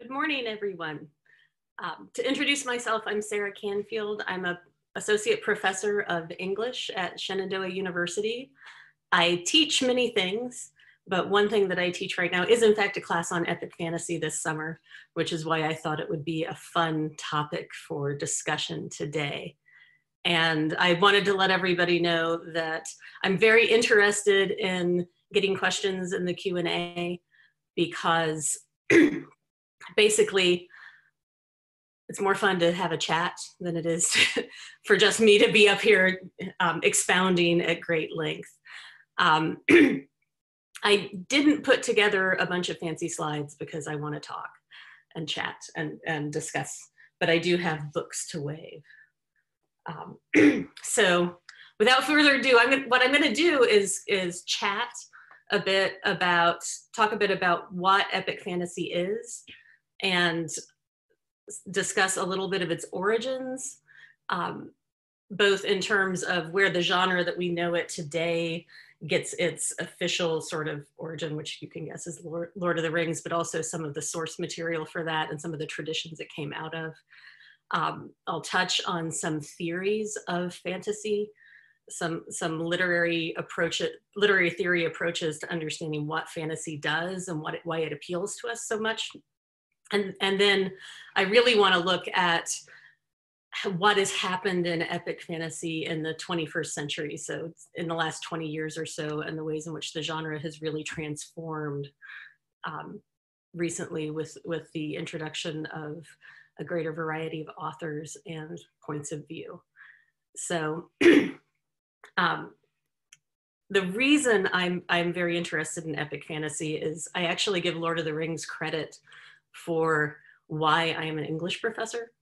Good morning, everyone. To introduce myself, I'm Sarah Canfield. I'm an associate professor of English at Shenandoah University. I teach many things, but one thing that I teach right now is in fact a class on epic fantasy this summer, which is why I thought it would be a fun topic for discussion today. And I wanted to let everybody know that I'm very interested in getting questions in the Q&A because basically, it's more fun to have a chat than it is for just me to be up here expounding at great length. I didn't put together a bunch of fancy slides because I want to talk and chat and discuss, but I do have books to wave. So without further ado, what I'm going to do is chat a bit about, talk a bit about what epic fantasy is, and discuss a little bit of its origins, both in terms of where the genre that we know it today gets its official sort of origin, which you can guess is Lord of the Rings, but also some of the source material for that and some of the traditions it came out of. I'll touch on some theories of fantasy, some literary theory approaches to understanding what fantasy does and why it appeals to us so much. And then I really want to look at what has happened in epic fantasy in the 21st century. So in the last 20 years or so, and the ways in which the genre has really transformed recently with the introduction of a greater variety of authors and points of view. So the reason I'm very interested in epic fantasy is I actually give Lord of the Rings credit for why I am an English professor.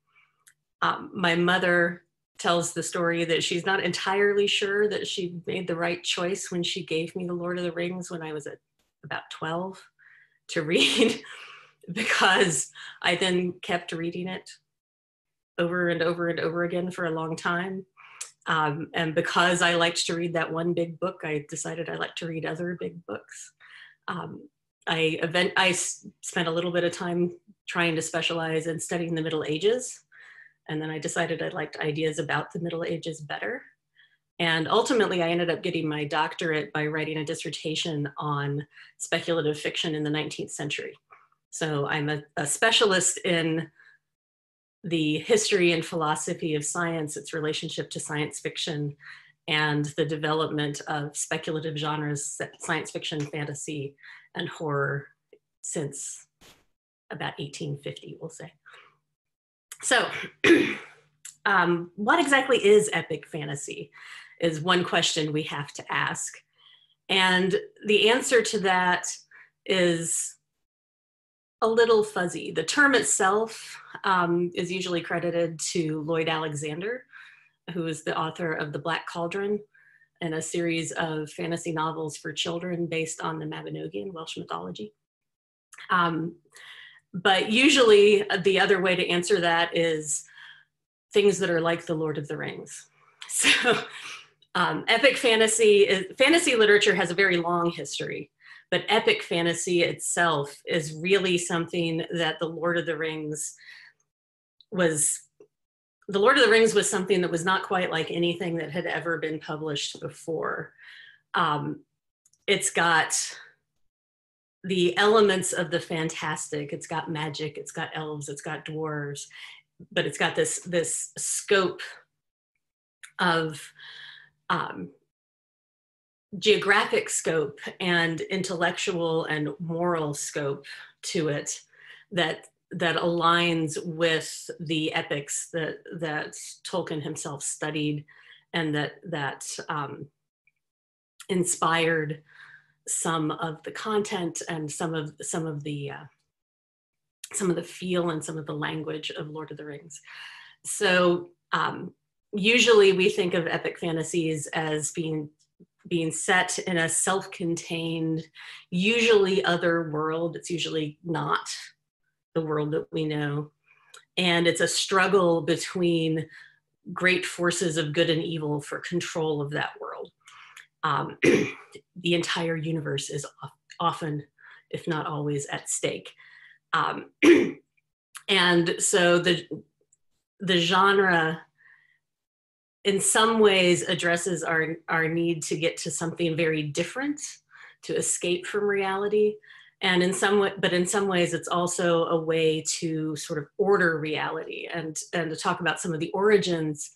My mother tells the story that she's not entirely sure that she made the right choice when she gave me the Lord of the Rings when I was at about 12 to read, because I then kept reading it over and over and over again for a long time. And because I liked to read that one big book, I decided I liked to read other big books. I spent a little bit of time trying to specialize in studying the Middle Ages. And then I decided I liked ideas about the Middle Ages better. And ultimately, I ended up getting my doctorate by writing a dissertation on speculative fiction in the 19th century. So I'm a specialist in the history and philosophy of science, its relationship to science fiction, and the development of speculative genres, science fiction, fantasy, and horror since about 1850, we'll say. So what exactly is epic fantasy is one question we have to ask. And the answer to that is a little fuzzy. The term itself is usually credited to Lloyd Alexander, who is the author of The Black Cauldron and a series of fantasy novels for children based on the Mabinogian Welsh mythology. But usually the other way to answer that is things that are like the Lord of the Rings. So epic fantasy literature has a very long history, but epic fantasy itself is really something that the Lord of the Rings was something that was not quite like anything that had ever been published before. It's got the elements of the fantastic. It's got magic, it's got elves, it's got dwarves, but it's got this scope of geographic scope and intellectual and moral scope to it that aligns with the epics that Tolkien himself studied and that inspired some of the content and some of the feel and some of the language of Lord of the Rings. So usually we think of epic fantasies as being set in a self-contained, usually other world. It's usually not the world that we know. And it's a struggle between great forces of good and evil for control of that world. The entire universe is often, if not always, at stake. And so the genre in some ways addresses our need to get to something very different, to escape from reality. And in some ways it's also a way to sort of order reality and to talk about some of the origins.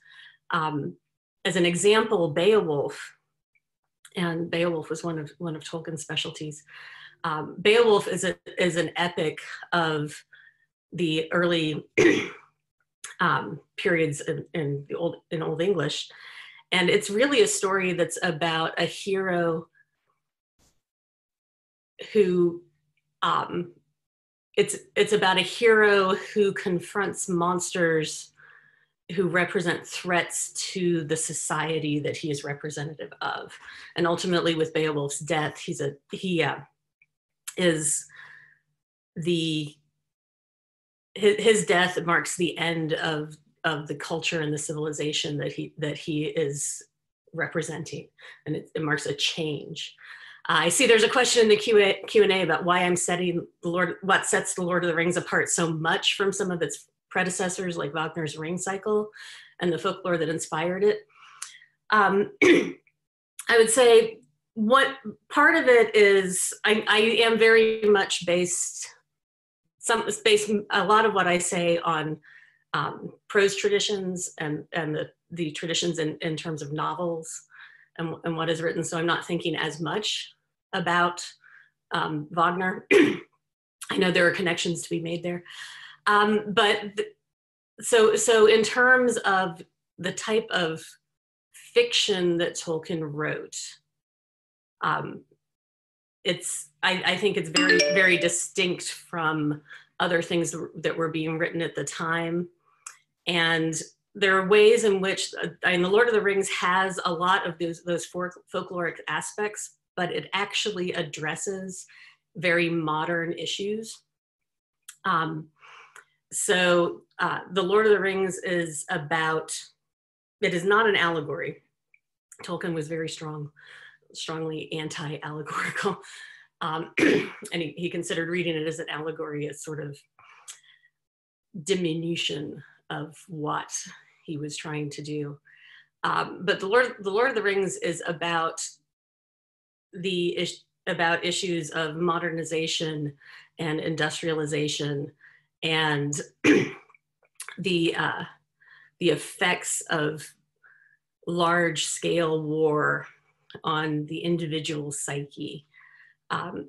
As an example, Beowulf, and Beowulf was one of Tolkien's specialties. Beowulf is an epic of the early periods in Old English, and it's really a story that's about a hero who it's about a hero who confronts monsters who represent threats to the society that he is representative of. And ultimately with Beowulf's death, his death marks the end of the culture and the civilization that he is representing, and it marks a change. I see there's a question in the Q&A about why I'm setting what sets the Lord of the Rings apart so much from some of its predecessors, like Wagner's Ring Cycle and the folklore that inspired it. I would say what part of it is, I am very much based a lot of what I say on prose traditions and the traditions in terms of novels and what is written. So I'm not thinking as much about Wagner. I know there are connections to be made there. So in terms of the type of fiction that Tolkien wrote, I think it's very, very distinct from other things that were being written at the time. And there are ways in which, The Lord of the Rings has a lot of those folkloric aspects, but it actually addresses very modern issues. So The Lord of the Rings is it is not an allegory. Tolkien was very strongly anti-allegorical. And he considered reading it as an allegory as sort of diminution of what he was trying to do. But the Lord of the Rings is about issues of modernization and industrialization and the effects of large-scale war on the individual psyche,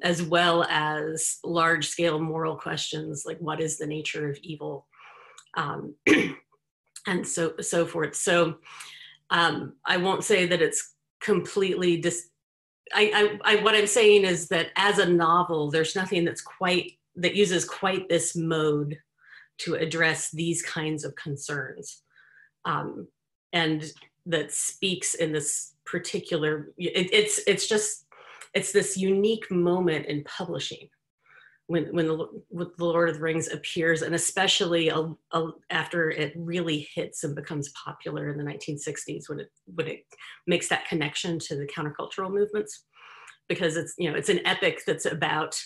as well as large-scale moral questions like what is the nature of evil, and so forth. So I won't say that it's completely what I'm saying is that as a novel, there's nothing that uses quite this mode to address these kinds of concerns, and that speaks in this particular. It's this unique moment in publishing when the Lord of the Rings appears, and especially after it really hits and becomes popular in the 1960s, when it makes that connection to the countercultural movements, because it's an epic that's about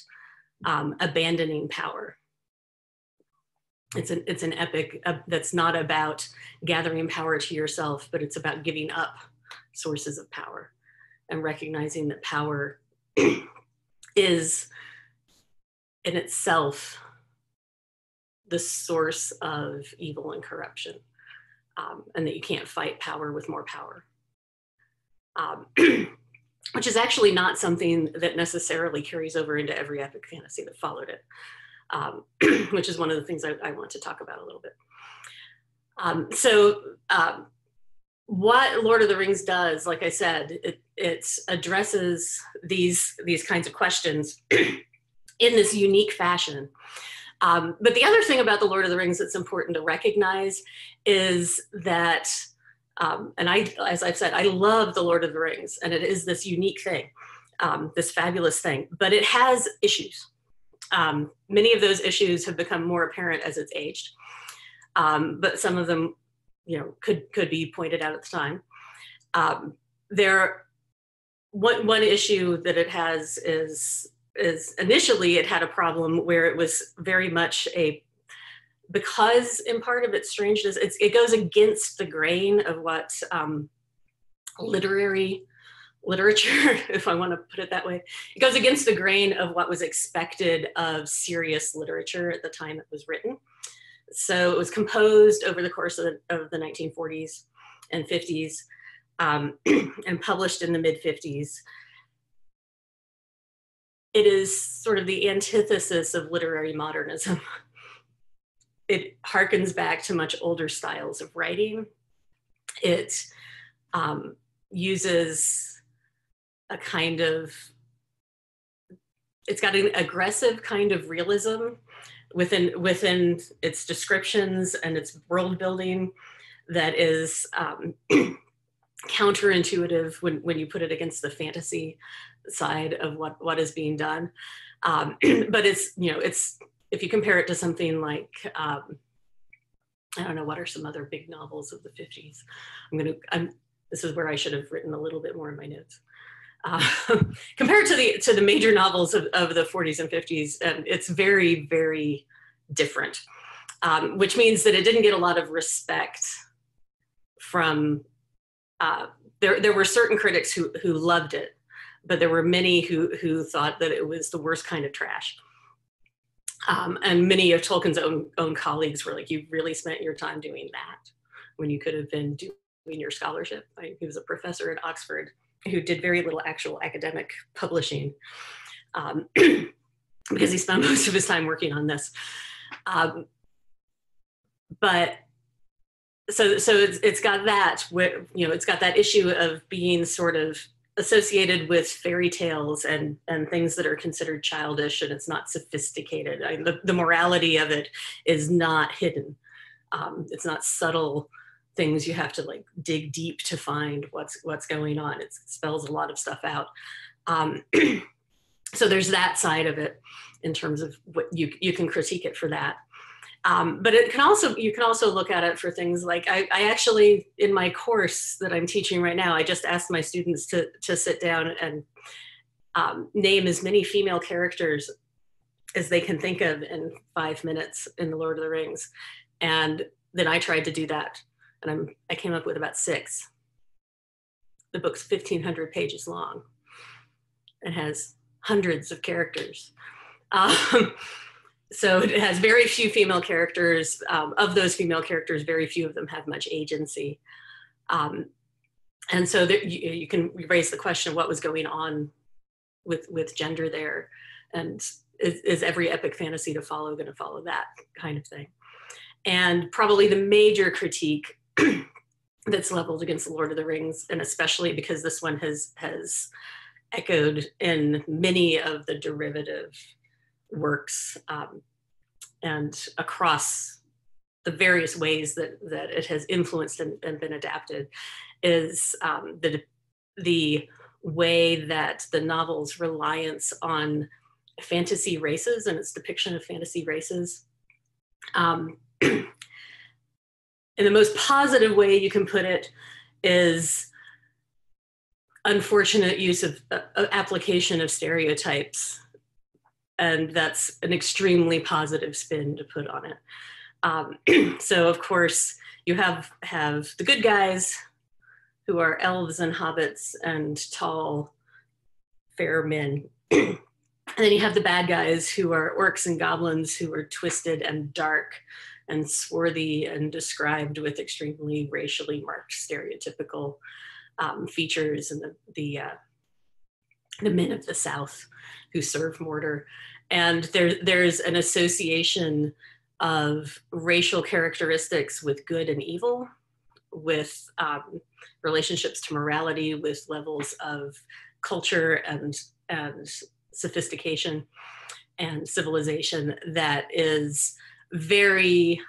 abandoning power. It's an epic that's not about gathering power to yourself, but it's about giving up sources of power and recognizing that power is in itself the source of evil and corruption, and that you can't fight power with more power, which is actually not something that necessarily carries over into every epic fantasy that followed it, which is one of the things I want to talk about a little bit. What Lord of the Rings does, like I said, it addresses these kinds of questions in this unique fashion. But the other thing about the Lord of the Rings that's important to recognize is that, and as I've said, I love the Lord of the Rings, and it is this unique thing, this fabulous thing, but it has issues. Many of those issues have become more apparent as it's aged, but some of them, could be pointed out at the time. One issue that it has is initially it had a problem where it was very much because in part of its strangeness, it goes against the grain of what literature, if I want to put it that way, it goes against the grain of what was expected of serious literature at the time it was written. So it was composed over the course of the 1940s and 50s, and published in the mid-50s. It is sort of the antithesis of literary modernism. It harkens back to much older styles of writing. It uses a kind of, it's got an aggressive kind of realism within its descriptions and its world building that is counterintuitive when you put it against the fantasy side of what is being done. But it's, you know, it's, if you compare it to something like, I don't know, what are some other big novels of the 50s? This is where I should have written a little bit more in my notes. Compared to the major novels of the 40s and 50s, it's very, very different, which means that it didn't get a lot of respect from, there were certain critics who loved it, but there were many who thought that it was the worst kind of trash. And many of Tolkien's own colleagues were like, you really spent your time doing that when you could have been doing your scholarship. He was a professor at Oxford who did very little actual academic publishing, because he spent most of his time working on this. But so it's got that, you know, it's got that issue of being sort of associated with fairy tales and things that are considered childish, and it's not sophisticated. The morality of it is not hidden. It's not subtle things you have to like dig deep to find what's going on. It spells a lot of stuff out. So there's that side of it in terms of what you can critique it for that. But it can also, you can also look at it for things like, I actually, in my course that I'm teaching right now, I just asked my students to sit down and name as many female characters as they can think of in 5 minutes in The Lord of the Rings. And then I tried to do that, and I came up with about 6. The book's 1,500 pages long. It has hundreds of characters. So it has very few female characters. Of those female characters, very few of them have much agency. And so you can raise the question of what was going on with gender there. And is every epic fantasy to follow going to follow that kind of thing? And probably the major critique that's leveled against The Lord of the Rings, and especially because this one has echoed in many of the derivative works, and across the various ways that it has influenced and been adapted, is the way that the novel's reliance on fantasy races and its depiction of fantasy races. In the most positive way you can put it is unfortunate use of application of stereotypes. And that's an extremely positive spin to put on it. So of course you have the good guys who are elves and hobbits and tall, fair men. And then you have the bad guys who are orcs and goblins who are twisted and dark and swarthy and described with extremely racially marked stereotypical features, and the men of the South who serve Mordor. And there's an association of racial characteristics with good and evil, with relationships to morality, with levels of culture and sophistication and civilization that is very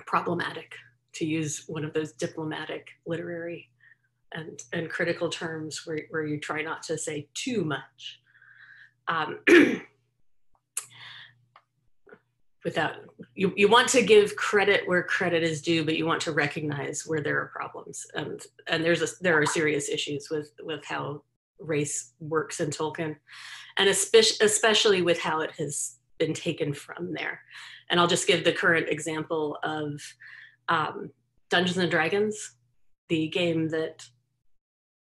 problematic, to use one of those diplomatic, literary, and critical terms where you try not to say too much. Without, you want to give credit where credit is due, but you want to recognize where there are problems. And there are serious issues with how race works in Tolkien, and especially with how it has been taken from there. And I'll just give the current example of Dungeons and Dragons, the game that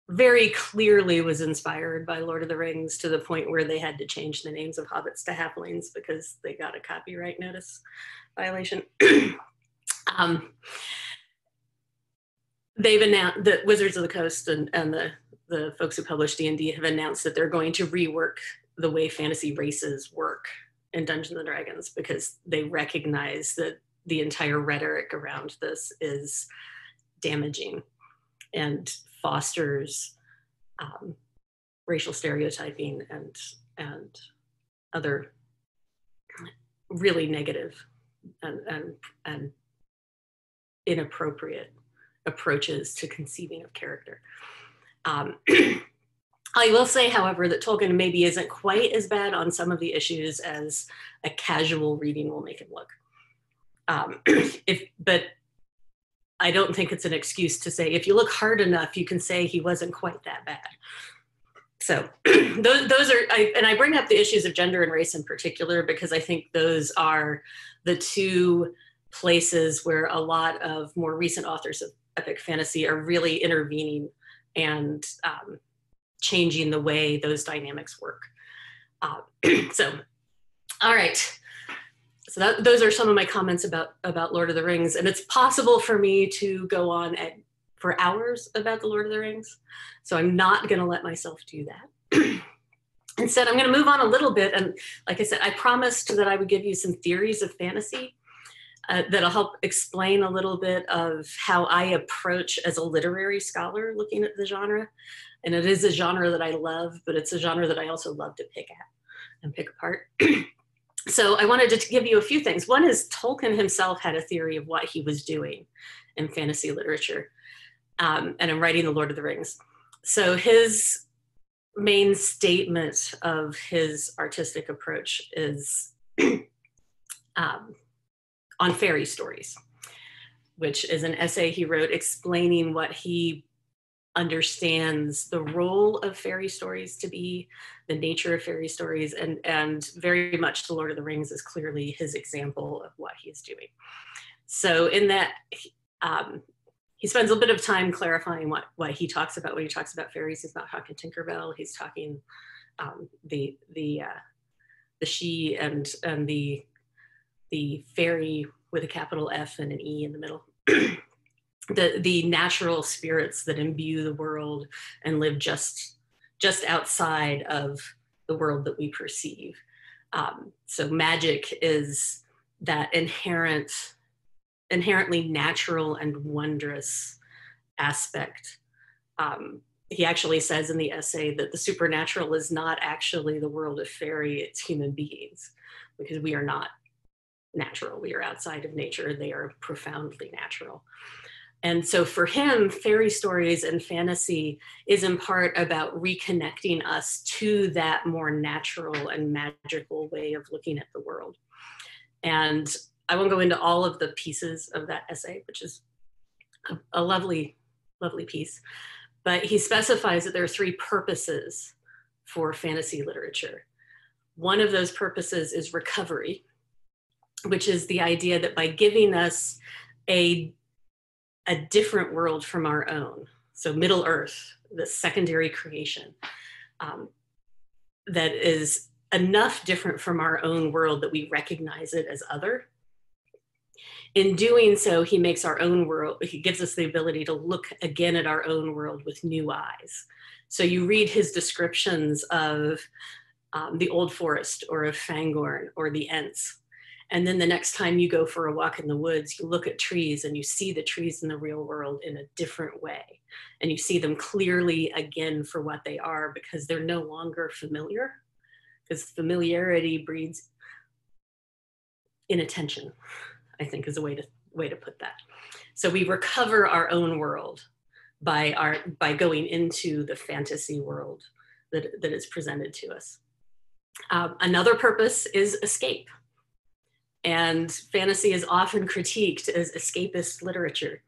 very clearly was inspired by Lord of the Rings to the point where they had to change the names of hobbits to halflings because they got a copyright notice violation. They've announced, the Wizards of the Coast and the folks who publish D&D have announced that they're going to rework the way fantasy races work in Dungeons and Dragons because they recognize that the entire rhetoric around this is damaging and fosters racial stereotyping and other really negative and inappropriate approaches to conceiving of character. I will say, however, that Tolkien maybe isn't quite as bad on some of the issues as a casual reading will make him look. But I don't think it's an excuse to say, if you look hard enough, you can say he wasn't quite that bad. So those are, and I bring up the issues of gender and race in particular, because I think those are the two places where a lot of more recent authors of epic fantasy are really intervening and changing the way those dynamics work. So, all right. So those are some of my comments about Lord of the Rings. And it's possible for me to go on for hours about the Lord of the Rings. So I'm not gonna let myself do that. Instead, I'm gonna move on a little bit. And like I said, I promised that I would give you some theories of fantasy that'll help explain a little bit of how I approach as a literary scholar looking at the genre. And it is a genre that I love, but it's a genre that I also love to pick at and pick apart. So I wanted to give you a few things. One is Tolkien himself had a theory of what he was doing in fantasy literature and in writing The Lord of the Rings. So his main statement of his artistic approach is on fairy stories, which is an essay he wrote explaining what he understands the role of fairy stories to be, the nature of fairy stories, and very much The Lord of the Rings is clearly his example of what he's doing. So in that, he spends a bit of time clarifying what he talks about when he talks about fairies. He's not talking Tinkerbell, he's talking the she and the fairy with a capital F and an E in the middle. The natural spirits that imbue the world and live just outside of the world that we perceive. So magic is that inherently natural and wondrous aspect. He actually says in the essay that the supernatural is not actually the world of fairy, it's human beings, because we are not natural. We are outside of nature. They are profoundly natural. And so for him, fairy stories and fantasy is in part about reconnecting us to that more natural and magical way of looking at the world. And I won't go into all of the pieces of that essay, which is a lovely, lovely piece, but he specifies that there are three purposes for fantasy literature. One of those purposes is recovery, which is the idea that by giving us a different world from our own, so Middle Earth, the secondary creation, that is enough different from our own world that we recognize it as other. In doing so, he makes our own world, he gives us the ability to look again at our own world with new eyes. So you read his descriptions of the Old Forest or of Fangorn or the Ents. And then the next time you go for a walk in the woods, you look at trees and you see the trees in the real world in a different way. And you see them clearly again for what they are, because they're no longer familiar, because familiarity breeds inattention, I think is a way to put that. So we recover our own world by going into the fantasy world that is presented to us. Another purpose is escape. And fantasy is often critiqued as escapist literature.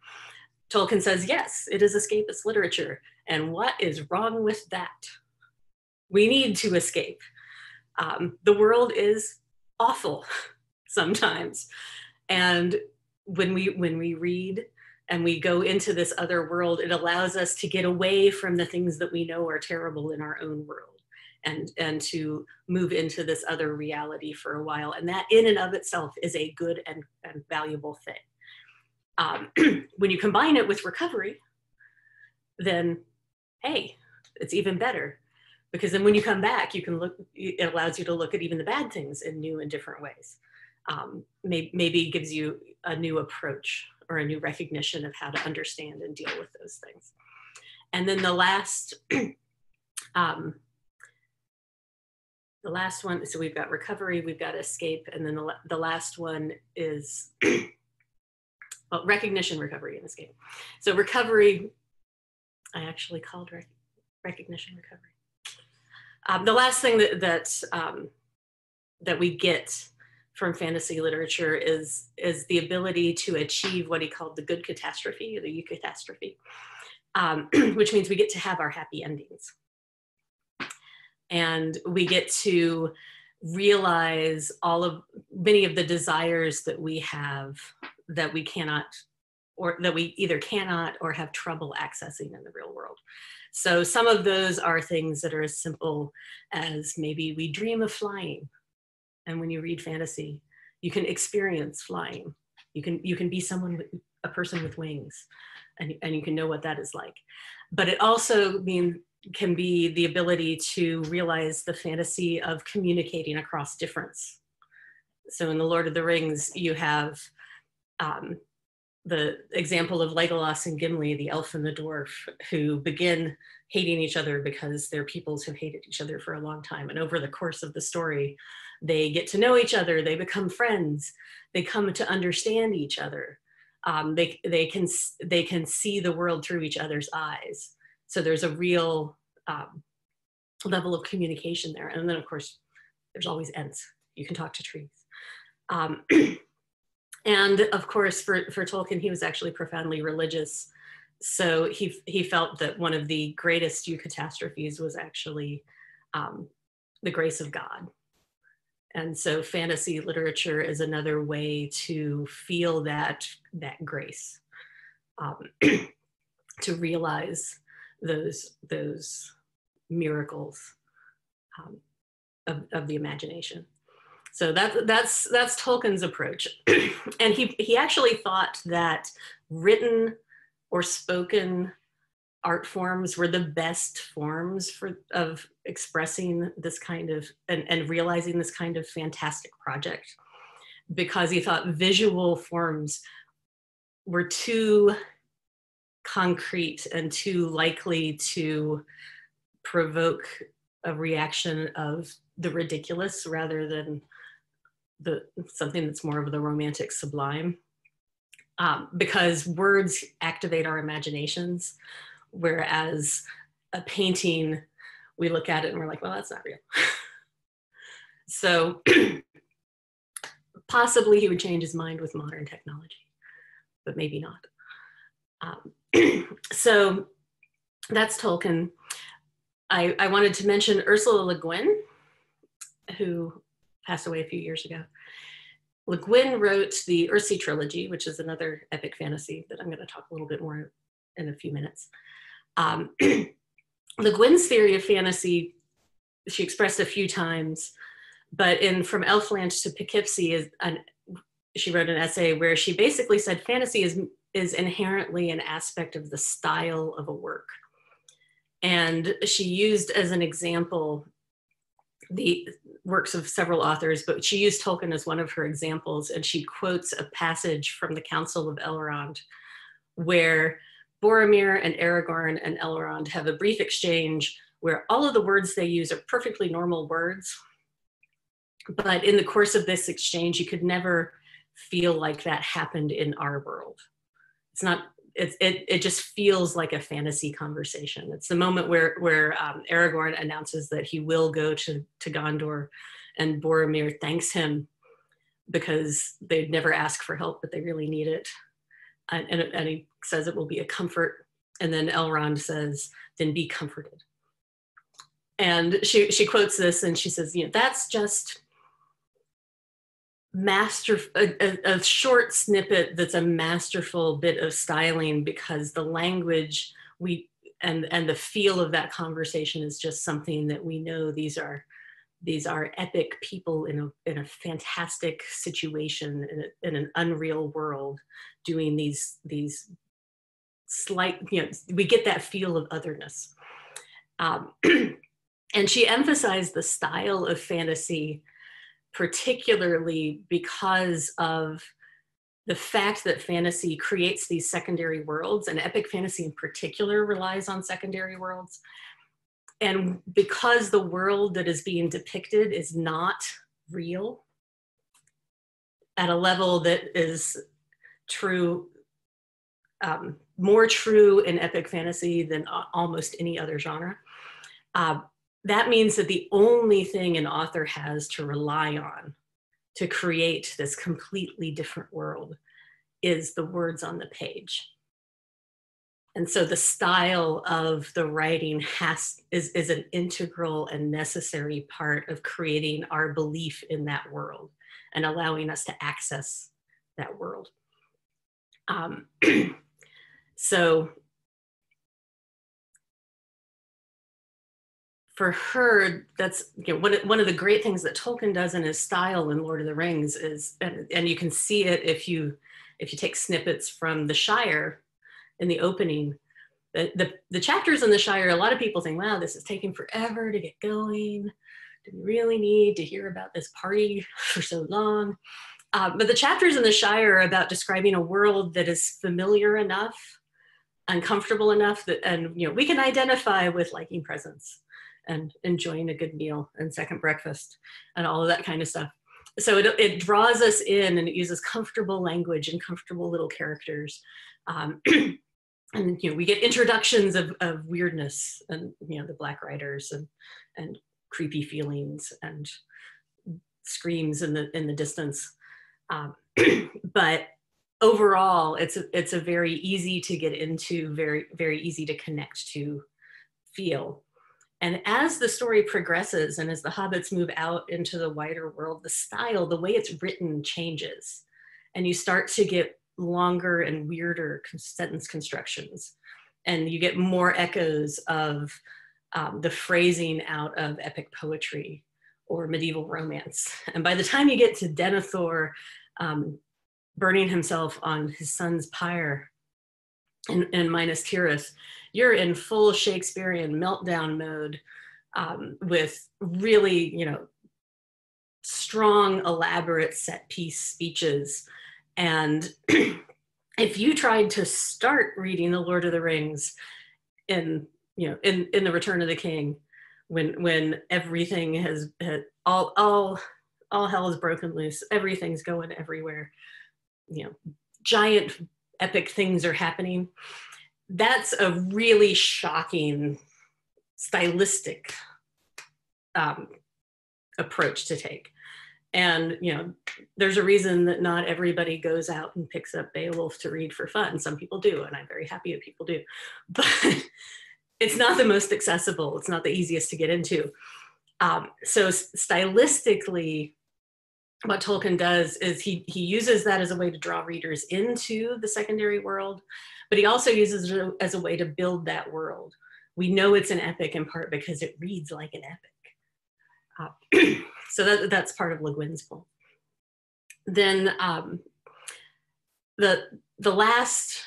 Tolkien says, yes, it is escapist literature. And what is wrong with that? We need to escape. The world is awful sometimes. And when we read and we go into this other world, it allows us to get away from the things that we know are terrible in our own world, and to move into this other reality for a while. And that in and of itself is a good and valuable thing. When you combine it with recovery, then, hey, it's even better. Because then when you come back, you can look, it allows you to look at even the bad things in new and different ways. Maybe gives you a new approach or a new recognition of how to understand and deal with those things. And then the last one, so we've got recovery, we've got escape, and then the last one is well, recognition, recovery, and escape. So recovery, I actually called recognition, recovery. The last thing that we get from fantasy literature is the ability to achieve what he called the good catastrophe, or the eucatastrophe, which means we get to have our happy endings. And we get to realize many of the desires that we have that we cannot, or that we either cannot or have trouble accessing in the real world. So some of those are things that are as simple as maybe we dream of flying. And when you read fantasy, you can experience flying. You can be a person with wings, and you can know what that is like. But it also can be the ability to realize the fantasy of communicating across difference. So in The Lord of the Rings, you have the example of Legolas and Gimli, the elf and the dwarf, who begin hating each other because they're peoples who hated each other for a long time. And over the course of the story, they get to know each other, they become friends, they come to understand each other. They can see the world through each other's eyes. So there's a real level of communication there. And then of course, there's always Ents. You can talk to trees. And of course, for Tolkien, he was actually profoundly religious. So he felt that one of the greatest eucatastrophes was actually the grace of God. And so fantasy literature is another way to feel that grace, to realize those miracles of the imagination. So that's Tolkien's approach. And he actually thought that written or spoken art forms were the best forms of expressing this kind of, and realizing this kind of fantastic project, because he thought visual forms were too concrete and too likely to provoke a reaction of the ridiculous rather than something that's more of the romantic sublime, because words activate our imaginations, whereas a painting, we look at it and we're like, well, that's not real. So possibly he would change his mind with modern technology, but maybe not. So that's Tolkien. I wanted to mention Ursula Le Guin, who passed away a few years ago. Le Guin wrote the Ursi trilogy, which is another epic fantasy that I'm going to talk a little bit more in a few minutes. Le Guin's theory of fantasy, she expressed a few times, but in From Elfland to Poughkeepsie, she wrote an essay where she basically said fantasy is inherently an aspect of the style of a work. And she used as an example the works of several authors, but she used Tolkien as one of her examples, and she quotes a passage from the Council of Elrond where Boromir and Aragorn and Elrond have a brief exchange where all of the words they use are perfectly normal words, but in the course of this exchange, you could never feel like that happened in our world. It's not, it just feels like a fantasy conversation. It's the moment where Aragorn announces that he will go to Gondor, and Boromir thanks him because they'd never ask for help, but they really need it. And he says it will be a comfort. And then Elrond says, then be comforted. And she quotes this and she says, that's just a short snippet that's a masterful bit of styling, because the language and the feel of that conversation is just something that we know these are epic people in a fantastic situation, in an unreal world, doing these slight, we get that feel of otherness. And she emphasized the style of fantasy, particularly because of the fact that fantasy creates these secondary worlds, and epic fantasy in particular relies on secondary worlds. And because the world that is being depicted is not real at a level that is true, more true in epic fantasy than almost any other genre, that means that the only thing an author has to rely on to create this completely different world is the words on the page. And so the style of the writing is an integral and necessary part of creating our belief in that world and allowing us to access that world. So for her, that's one of the great things that Tolkien does in his style in Lord of the Rings is, and you can see it if you take snippets from the Shire in the opening. The chapters in the Shire, a lot of people think, wow, this is taking forever to get going. Do we really need to hear about this party for so long? But the chapters in the Shire are about describing a world that is familiar enough and comfortable enough that, and we can identify with liking presents and enjoying a good meal and second breakfast and all of that kind of stuff. So it draws us in, and it uses comfortable language and comfortable little characters. And we get introductions of weirdness and the Black Riders and creepy feelings and screams in the distance. But overall, it's a very easy to get into, very, very easy to connect to feel. And as the story progresses and as the hobbits move out into the wider world, the style, the way it's written changes. And you start to get longer and weirder sentence constructions. And you get more echoes of the phrasing out of epic poetry or medieval romance. And by the time you get to Denethor burning himself on his son's pyre in Minas Tirith, you're in full Shakespearean meltdown mode with really, strong, elaborate set piece speeches. And if you tried to start reading The Lord of the Rings in The Return of the King, when everything has all hell is broken loose, everything's going everywhere, giant epic things are happening, that's a really shocking stylistic approach to take. And there's a reason that not everybody goes out and picks up Beowulf to read for fun. Some people do, and I'm very happy that people do. But it's not the most accessible. It's not the easiest to get into. So stylistically, what Tolkien does is he uses that as a way to draw readers into the secondary world, but he also uses it as a way to build that world. We know it's an epic in part because it reads like an epic. So that's part of Le Guin's pull. Then the last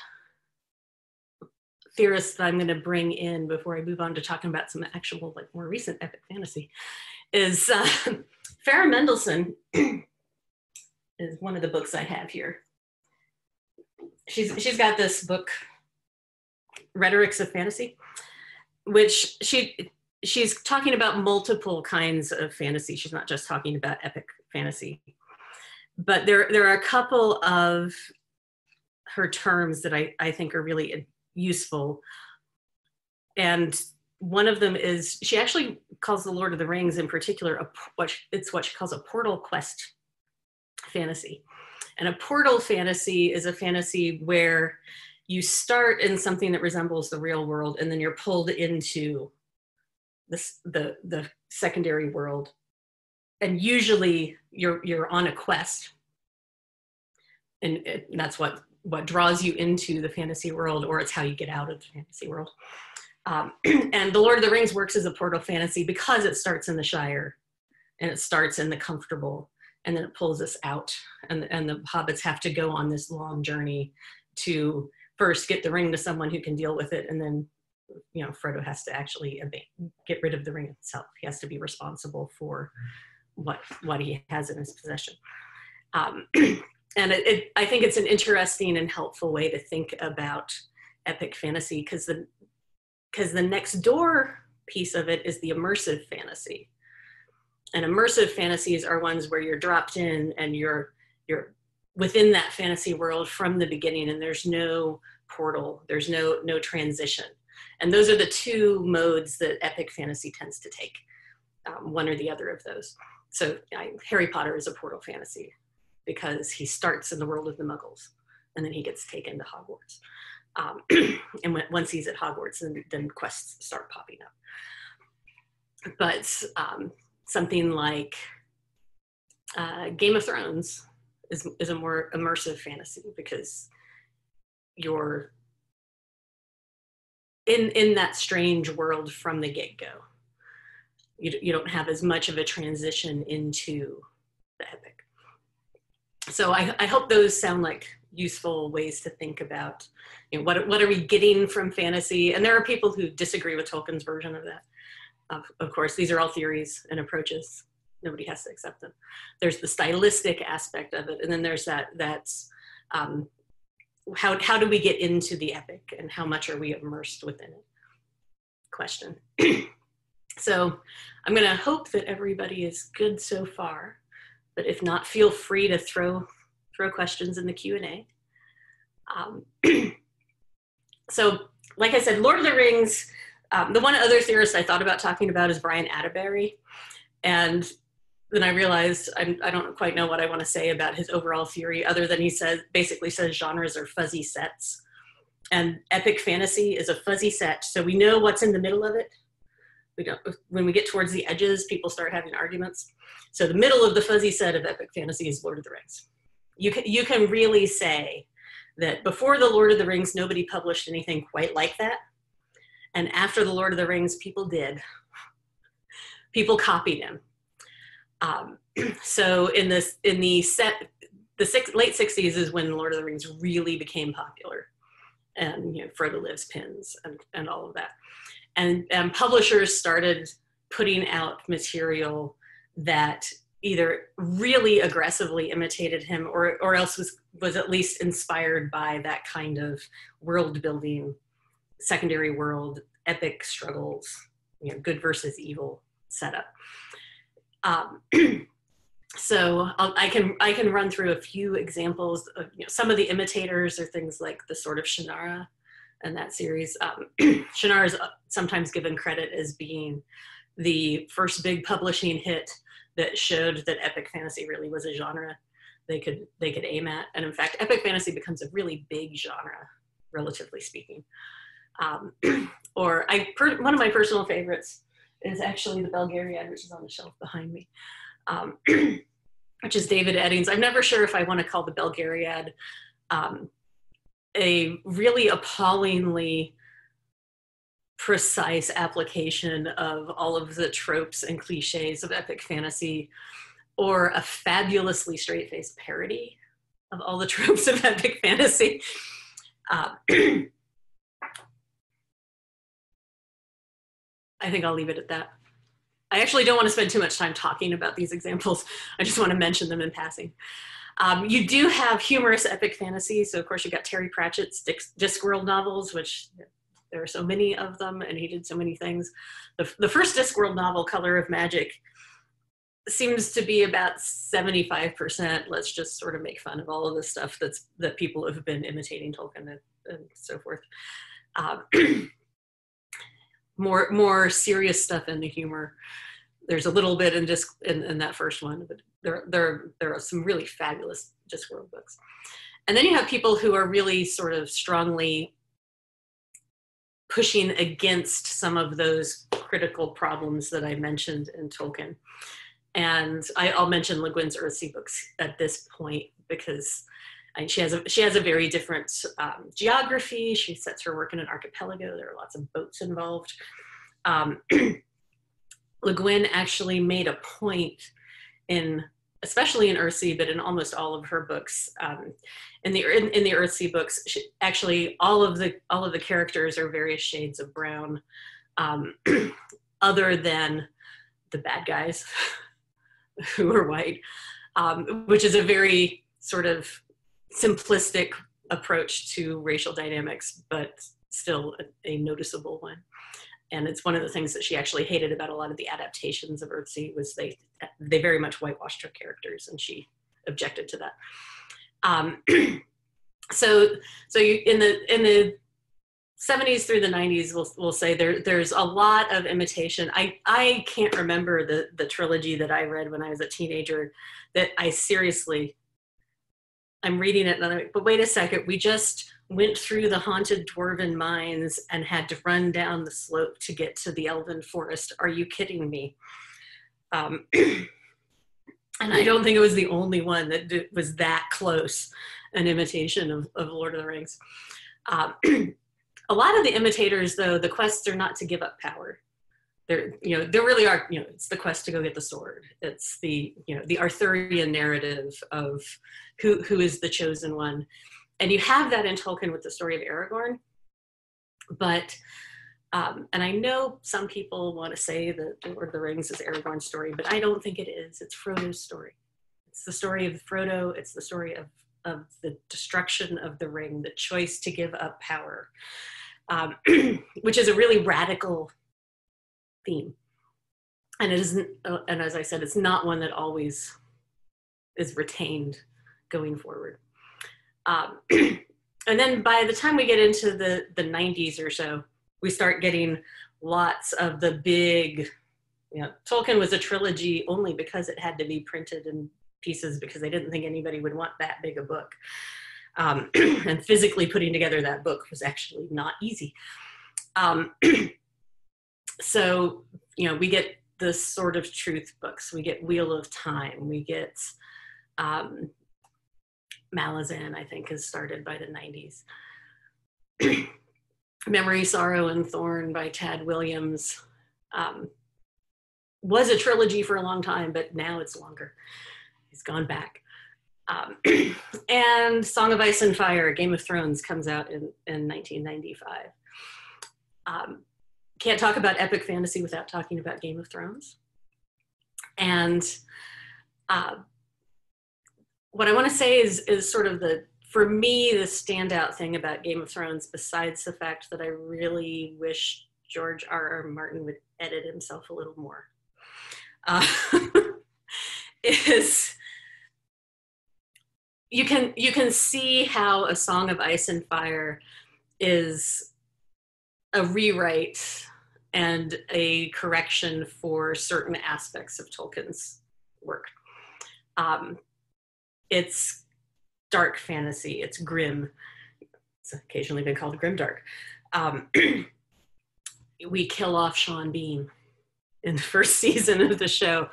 theorist that I'm going to bring in before I move on to talking about some actual more recent epic fantasy is Farah Mendlesohn. Is one of the books I have here. She's got this book, Rhetorics of Fantasy, which she's talking about multiple kinds of fantasy. She's not just talking about epic fantasy, but there are a couple of her terms that I think are really useful. And one of them is, she actually calls The Lord of the Rings in particular, what she calls a portal quest fantasy. And a portal fantasy is a fantasy where you start in something that resembles the real world, and then you're pulled into the secondary world. And usually you're on a quest, that's what draws you into the fantasy world, or it's how you get out of the fantasy world. And the Lord of the Rings works as a portal fantasy because it starts in the Shire, and it starts in the comfortable, and then it pulls us out, and the hobbits have to go on this long journey to first get the ring to someone who can deal with it, and then, you know, Frodo has to actually get rid of the ring itself. He has to be responsible for what he has in his possession. And I think it's an interesting and helpful way to think about epic fantasy, because the next door piece of it is the immersive fantasy. And immersive fantasies are ones where you're dropped in and you're within that fantasy world from the beginning, and there's no portal, there's no transition. And those are the two modes that epic fantasy tends to take, one or the other of those. So Harry Potter is a portal fantasy because he starts in the world of the Muggles, and then he gets taken to Hogwarts. And once he's at Hogwarts, then quests start popping up. But something like Game of Thrones is a more immersive fantasy, because you're in that strange world from the get-go. You don't have as much of a transition into the epic. So I hope those sound like useful ways to think about, you know, what are we getting from fantasy? And there are people who disagree with Tolkien's version of that. Of course, these are all theories and approaches. Nobody has to accept them. There's the stylistic aspect of it, and then there's that's how do we get into the epic, and how much are we immersed within it? Question. So I'm going to hope that everybody is good so far, but if not, feel free to throw questions in the Q&A. So like I said, Lord of the Rings, the one other theorist I thought about talking about is Brian Atterbury. And then I realized I don't quite know what I want to say about his overall theory, other than he basically says genres are fuzzy sets. And epic fantasy is a fuzzy set, so we know what's in the middle of it. When we get towards the edges, people start having arguments. So the middle of the fuzzy set of epic fantasy is Lord of the Rings. You can really say that before the Lord of the Rings, nobody published anything quite like that. And after the Lord of the Rings, people did. People copied him. So in the late 60s is when Lord of the Rings really became popular. And, you know, Frodo Lives pins and all of that. And publishers started putting out material that either really aggressively imitated him, or else was at least inspired by that kind of world building, secondary world, epic struggles, you know, good versus evil setup. So I can run through a few examples of, you know, some of the imitators are things like the Sword of Shannara and that series. Shannara is sometimes given credit as being the first big publishing hit that showed that epic fantasy really was a genre they could aim at. And in fact, epic fantasy becomes a really big genre, relatively speaking. One of my personal favorites is actually the Belgariad, which is on the shelf behind me, which is David Eddings. I'm never sure if I want to call the Belgariad a really appallingly precise application of all of the tropes and cliches of epic fantasy, or a fabulously straight-faced parody of all the tropes of epic fantasy. I think I'll leave it at that. I actually don't want to spend too much time talking about these examples. I just want to mention them in passing. You do have humorous epic fantasy. So of course you've got Terry Pratchett's Discworld novels, which there are so many of them, and he did so many things. The first Discworld novel, Color of Magic, seems to be about 75%. Let's just sort of make fun of all of the stuff that people have been imitating Tolkien and so forth. More serious stuff in the humor. There's a little bit in that first one, but there are some really fabulous Discworld books. And then you have people who are really sort of strongly pushing against some of those critical problems that I mentioned in Tolkien. And I'll mention Le Guin's Earthsea books at this point, because and she has a very different geography. She sets her work in an archipelago. There are lots of boats involved. Le Guin actually made a point especially in Earthsea, but in almost all of her books, in the Earthsea books, actually all of the characters are various shades of brown, other than the bad guys who are white, which is a very sort of simplistic approach to racial dynamics, but still a noticeable one. And it's one of the things that she actually hated about a lot of the adaptations of Earthsea was they very much whitewashed her characters, and she objected to that. So you, in the 70s through the 90s, we'll say there's a lot of imitation. I can't remember the trilogy that I read when I was a teenager that I'm reading it and I'm like, but wait a second, we just went through the haunted dwarven mines and had to run down the slope to get to the elven forest. Are you kidding me? And I don't think it was the only one that was that close an imitation of Lord of the Rings. A lot of the imitators, though, the quests are not to give up power. There really are, it's the quest to go get the sword. It's the Arthurian narrative of who is the chosen one. And you have that in Tolkien with the story of Aragorn. But, and I know some people want to say that the Lord of the Rings is Aragorn's story, but I don't think it is. It's Frodo's story. It's the story of Frodo. It's the story of the destruction of the ring, the choice to give up power, which is a really radical theme. And it isn't, and as I said, it's not one that always is retained going forward. And then by the time we get into the 90s or so, we start getting lots of the big, Tolkien was a trilogy only because it had to be printed in pieces because they didn't think anybody would want that big a book. And physically putting together that book was actually not easy. So, we get the Sword of Truth books, we get Wheel of Time, we get Malazan, I think, is started by the 90s. Memory, Sorrow, and Thorn by Tad Williams was a trilogy for a long time, but now it's longer. He's gone back. And Song of Ice and Fire, Game of Thrones, comes out in 1995. Can't talk about epic fantasy without talking about Game of Thrones. And what I want to say is sort of for me, the standout thing about Game of Thrones, besides the fact that I really wish George R.R. Martin would edit himself a little more, is you can see how A Song of Ice and Fire is a rewrite and a correction for certain aspects of Tolkien's work. It's dark fantasy, it's grim. It's occasionally been called grimdark. We kill off Sean Bean in the first season of the show.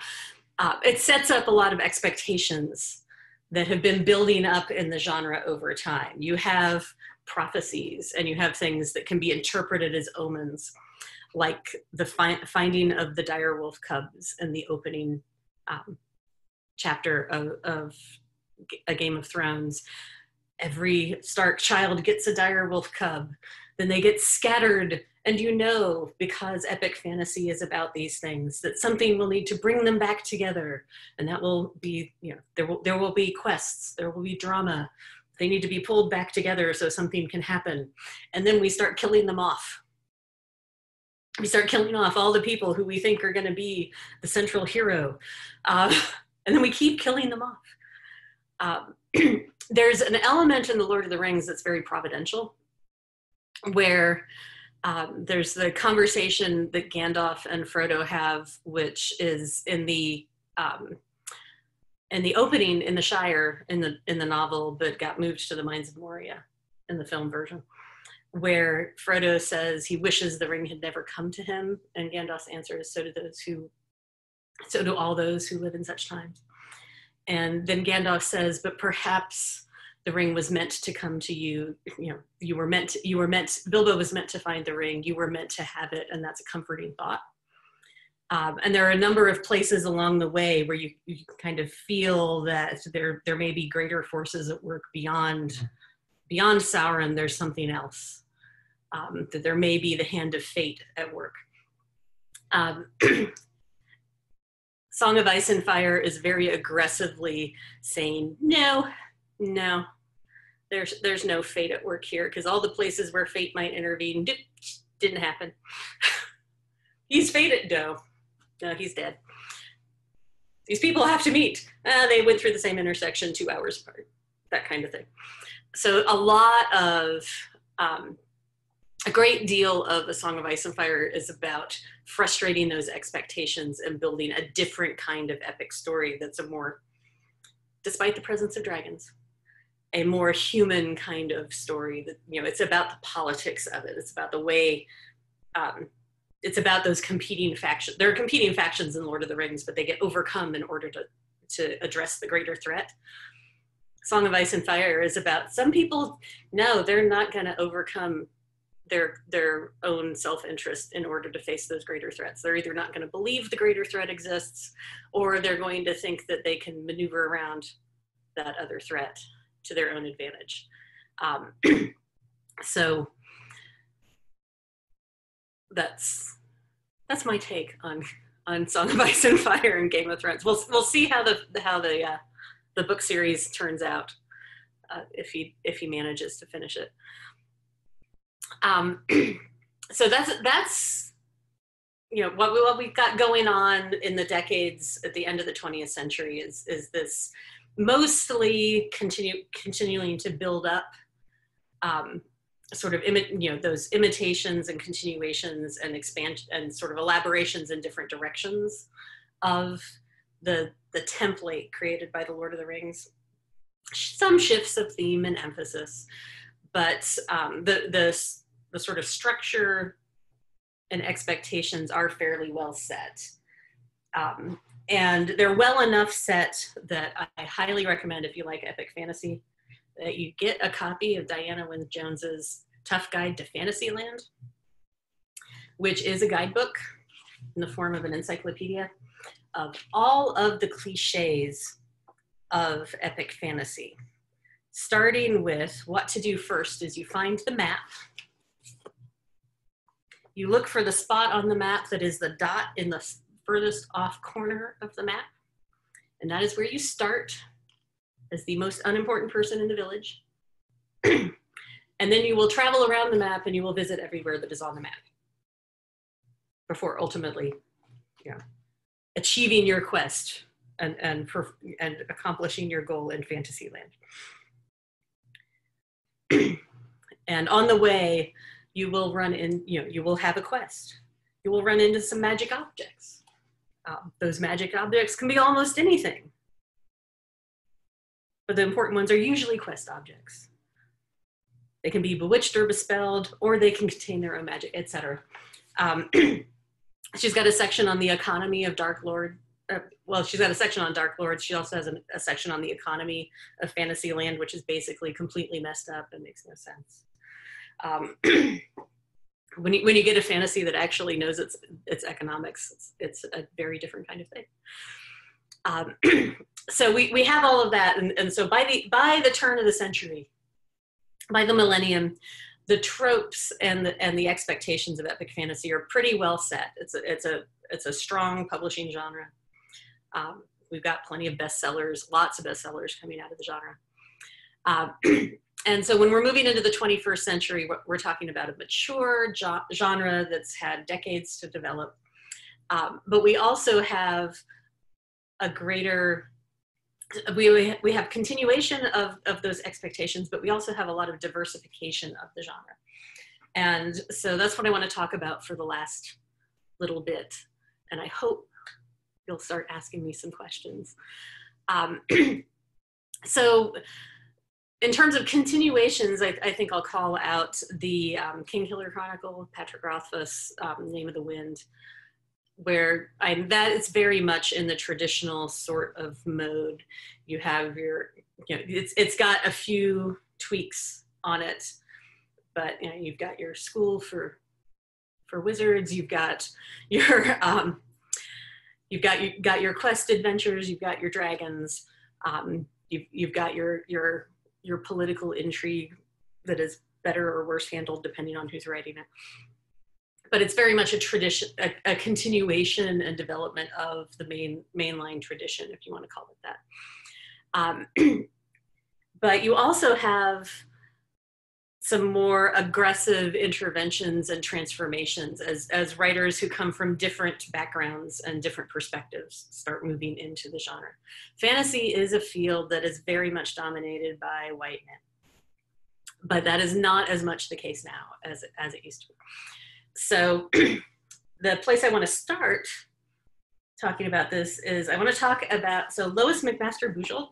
It sets up a lot of expectations that have been building up in the genre over time. You have prophecies and you have things that can be interpreted as omens, like the finding of the direwolf cubs in the opening chapter of A Game of Thrones. Every Stark child gets a direwolf cub, then they get scattered, and because epic fantasy is about these things, that something will need to bring them back together, and that will be, there will be quests, there will be drama. They need to be pulled back together so something can happen. And then we start killing them off. We start killing off all the people who we think are going to be the central hero. And then we keep killing them off. There's an element in The Lord of the Rings that's very providential, where there's the conversation that Gandalf and Frodo have, which is in the opening in the Shire in the novel, but got moved to the Mines of Moria in the film version, where Frodo says he wishes the ring had never come to him, and Gandalf's answer is, so do all those who live in such times. And then Gandalf says, but perhaps the ring was meant to come to you. Bilbo was meant to find the ring. You were meant to have it, and that's a comforting thought. And there are a number of places along the way where you kind of feel that there may be greater forces at work beyond Sauron. There's something else, that there may be the hand of fate at work. Song of Ice and Fire is very aggressively saying, no, there's no fate at work here, because all the places where fate might intervene didn't happen. He's fated, no, he's dead. These people have to meet. They went through the same intersection 2 hours apart, that kind of thing. So a great deal of A Song of Ice and Fire is about frustrating those expectations and building a different kind of epic story that's a more, despite the presence of dragons, a more human kind of story that, it's about the politics of it. It's about the way, it's about those competing factions. There are competing factions in Lord of the Rings, but they get overcome in order to address the greater threat. Song of Ice and Fire is about some people, no, they're not going to overcome their own self-interest in order to face those greater threats. They're either not going to believe the greater threat exists, or they're going to think that they can maneuver around that other threat to their own advantage. So that's my take on Song of Ice and Fire and Game of Thrones. We'll see how the book series turns out, if he manages to finish it. So that's what we've got going on in the decades at the end of the 20th century is this mostly continuing to build up sort of those imitations and continuations and expansion and sort of elaborations in different directions of the template created by the Lord of the Rings. Some shifts of theme and emphasis, but the sort of structure and expectations are fairly well set. And they're well enough set that I highly recommend, if you like epic fantasy, that you get a copy of Diana Wynne Jones's Tough Guide to Fantasyland, which is a guidebook in the form of an encyclopedia of all of the cliches of epic fantasy. Starting with what to do first is you find the map. You look for the spot on the map that is the dot in the furthest off corner of the map. And that is where you start as the most unimportant person in the village. And then you will travel around the map and you will visit everywhere that is on the map before ultimately, achieving your quest and accomplishing your goal in Fantasyland. And on the way, you will run in, you will have a quest. You will run into some magic objects. Those magic objects can be almost anything. But the important ones are usually quest objects. They can be bewitched or bespelled, or they can contain their own magic, etc. She's got a section on the economy of Dark Lord. She's got a section on Dark Lords. She also has a section on the economy of Fantasyland, which is basically completely messed up and makes no sense. When you get a fantasy that actually knows its economics, it's a very different kind of thing. So we have all of that, and so by the turn of the century, by the millennium, the tropes and the expectations of epic fantasy are pretty well set. It's a strong publishing genre. We've got plenty of bestsellers, lots of bestsellers coming out of the genre. And so when we're moving into the 21st century, we're talking about a mature genre that's had decades to develop. But we also have a greater, we have continuation of those expectations, but we also have a lot of diversification of the genre. And so that's what I want to talk about for the last little bit. And I hope you'll start asking me some questions. So in terms of continuations, I think I'll call out the Kingkiller Chronicle, Patrick Rothfuss, Name of the Wind, where that is very much in the traditional sort of mode. You have it's got a few tweaks on it, but you've got your school for wizards, you've got your you've got your quest adventures, you've got your dragons, you've got your political intrigue that is better or worse handled depending on who's writing it. But it's very much a tradition, a continuation and development of the mainline tradition, if you want to call it that. But you also have some more aggressive interventions and transformations as writers who come from different backgrounds and different perspectives start moving into the genre. Fantasy is a field that is very much dominated by white men, but that is not as much the case now as it used to be. So the place I want to start talking about this is I want to talk about, so Lois McMaster Bujold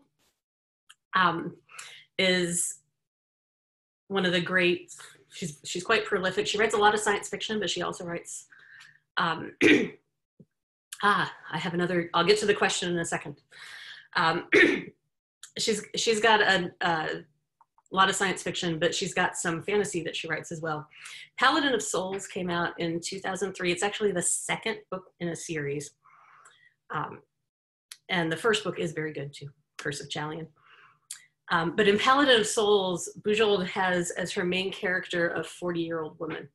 is one of the great, she's quite prolific. She writes a lot of science fiction, but she also writes, I have another, I'll get to the question in a second. She's got a lot of science fiction, but she's got some fantasy that she writes as well. Paladin of Souls came out in 2003. It's actually the second book in a series. And the first book is very good too, Curse of Chalian. But in Paladin of Souls, Bujold has as her main character a 40-year-old woman.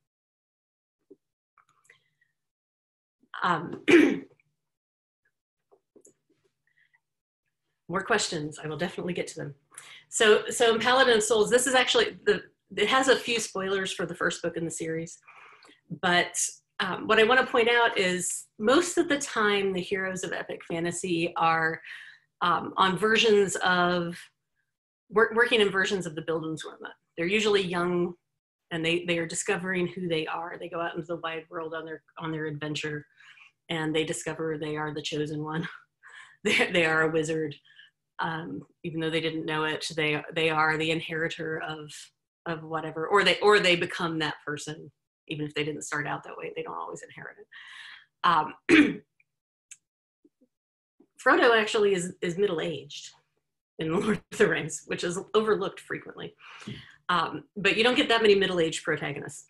More questions, I will definitely get to them. So in Paladin of Souls, this is actually, it has a few spoilers for the first book in the series, but what I want to point out is most of the time the heroes of epic fantasy are on versions of, working in versions of the Bildungsroman. They're usually young and they are discovering who they are. They go out into the wide world on their adventure and they discover they are the chosen one. They are a wizard. Even though they didn't know it, they are the inheritor of whatever, or they become that person, even if they didn't start out that way. They don't always inherit it. Frodo actually is middle-aged in Lord of the Rings, which is overlooked frequently. But you don't get that many middle-aged protagonists.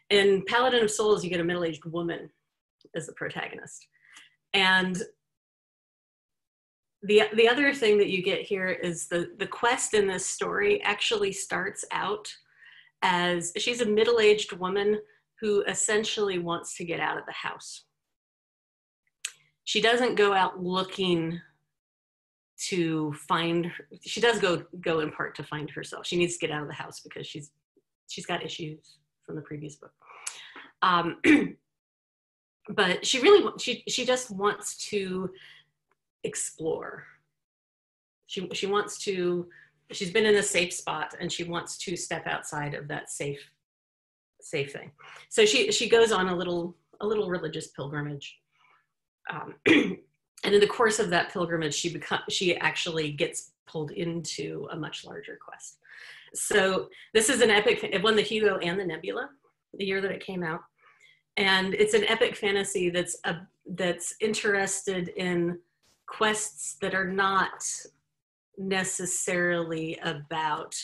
In Paladin of Souls, you get a middle-aged woman as the protagonist. And the other thing that you get here is the quest in this story actually starts out as she's a middle-aged woman who essentially wants to get out of the house. She doesn't go out looking to find, she does go in part to find herself. She needs to get out of the house because she's got issues from the previous book. But she just wants to explore. She wants to, she's been in a safe spot and she wants to step outside of that safe thing. So she goes on a little religious pilgrimage. And in the course of that pilgrimage, she actually gets pulled into a much larger quest. So this is an epic, it won the Hugo and the Nebula the year that it came out. And it's an epic fantasy that's interested in quests that are not necessarily about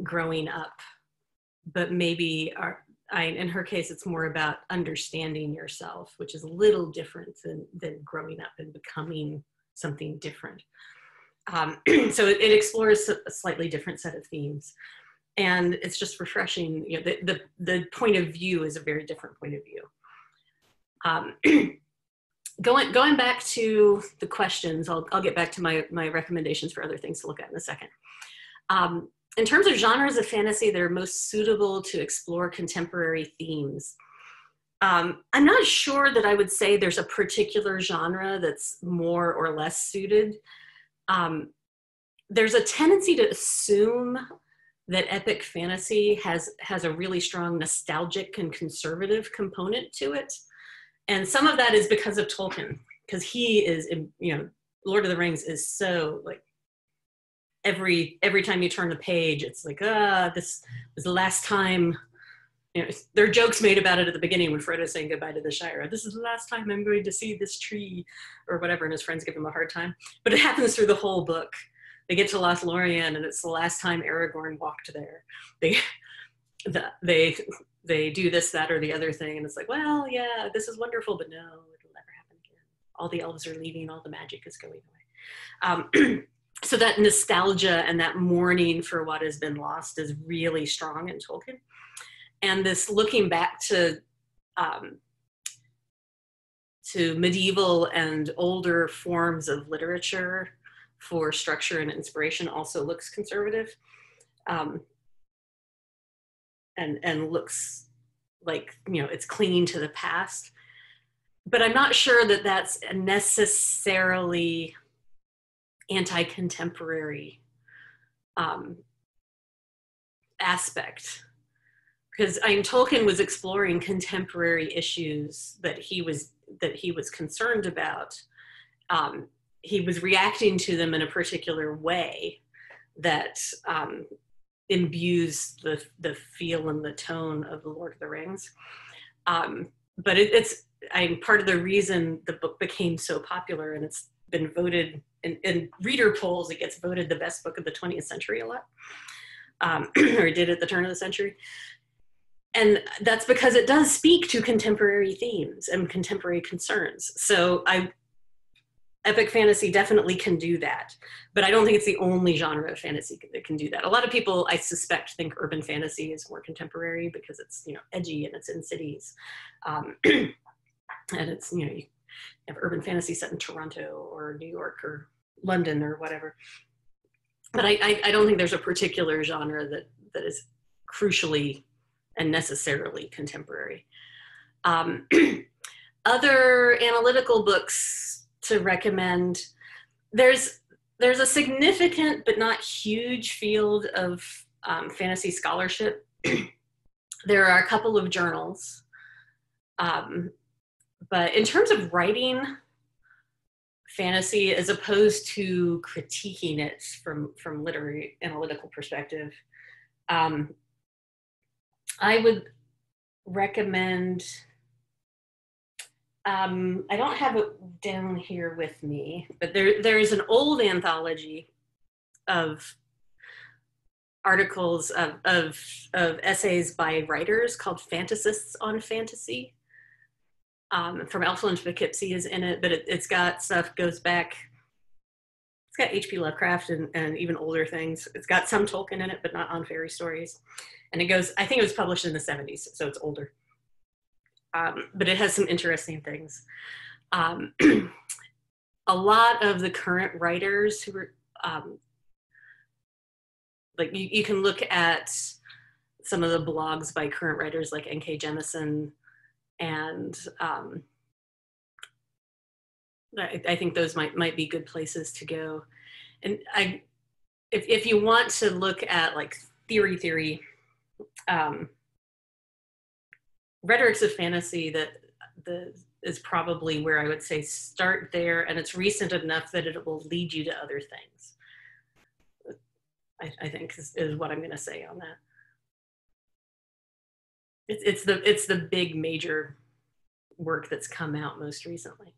growing up, but maybe in her case, it's more about understanding yourself, which is a little different than growing up and becoming something different. So it explores a slightly different set of themes. And it's just refreshing. The point of view is a very different point of view. Going back to the questions, I'll get back to my recommendations for other things to look at in a second. In terms of genres of fantasy that are most suitable to explore contemporary themes, I'm not sure that I would say there's a particular genre that's more or less suited. There's a tendency to assume that epic fantasy has a really strong nostalgic and conservative component to it. And some of that is because of Tolkien, because he is, Lord of the Rings is so like, every time you turn the page, it's like, this was the last time, there are jokes made about it at the beginning when Frodo's saying goodbye to the Shire. This is the last time I'm going to see this tree or whatever, and his friends give him a hard time. But it happens through the whole book. they get to Lothlorien and it's the last time Aragorn walked there. They do this, that, or the other thing, and it's like, well, yeah, this is wonderful, but no, it'll never happen again. All the elves are leaving, all the magic is going away. So that nostalgia and that mourning for what has been lost is really strong in Tolkien. And this looking back to medieval and older forms of literature for structure and inspiration also looks conservative, and looks like, you know, it's clinging to the past. But I'm not sure that that's necessarily anti-contemporary aspect, because Tolkien was exploring contemporary issues that he was concerned about. He was reacting to them in a particular way that imbues the feel and the tone of The Lord of the Rings. But it's part of the reason the book became so popular, and it's been voted in reader polls, it gets voted the best book of the 20th century a lot, or did at the turn of the century. And that's because it does speak to contemporary themes and contemporary concerns. So epic fantasy definitely can do that, but I don't think it's the only genre of fantasy that can do that. A lot of people, I suspect, think urban fantasy is more contemporary because it's, you know, edgy and it's in cities. And it's, you know, you have urban fantasy set in Toronto or New York or London or whatever. But I don't think there's a particular genre that is crucially and necessarily contemporary. Other analytical books to recommend, there's a significant but not huge field of fantasy scholarship. There are a couple of journals, but in terms of writing fantasy as opposed to critiquing it from literary analytical perspective, I would recommend, I don't have it down here with me, but there is an old anthology of articles of essays by writers called Fantasists on Fantasy. From Elfland Poughkeepsie is in it, but it's got stuff goes back. It's got H.P. Lovecraft and even older things. It's got some Tolkien in it, but not on fairy stories. And it goes, I think it was published in the 70s, so it's older. But it has some interesting things. A lot of the current writers who are, like you can look at some of the blogs by current writers like N.K. Jemisin, and I think those might be good places to go. And if you want to look at like theory, Rhetorics of Fantasy that is probably where I would say start there, and it's recent enough that it will lead you to other things. I think is what I'm going to say on that. It's the big major work that's come out most recently.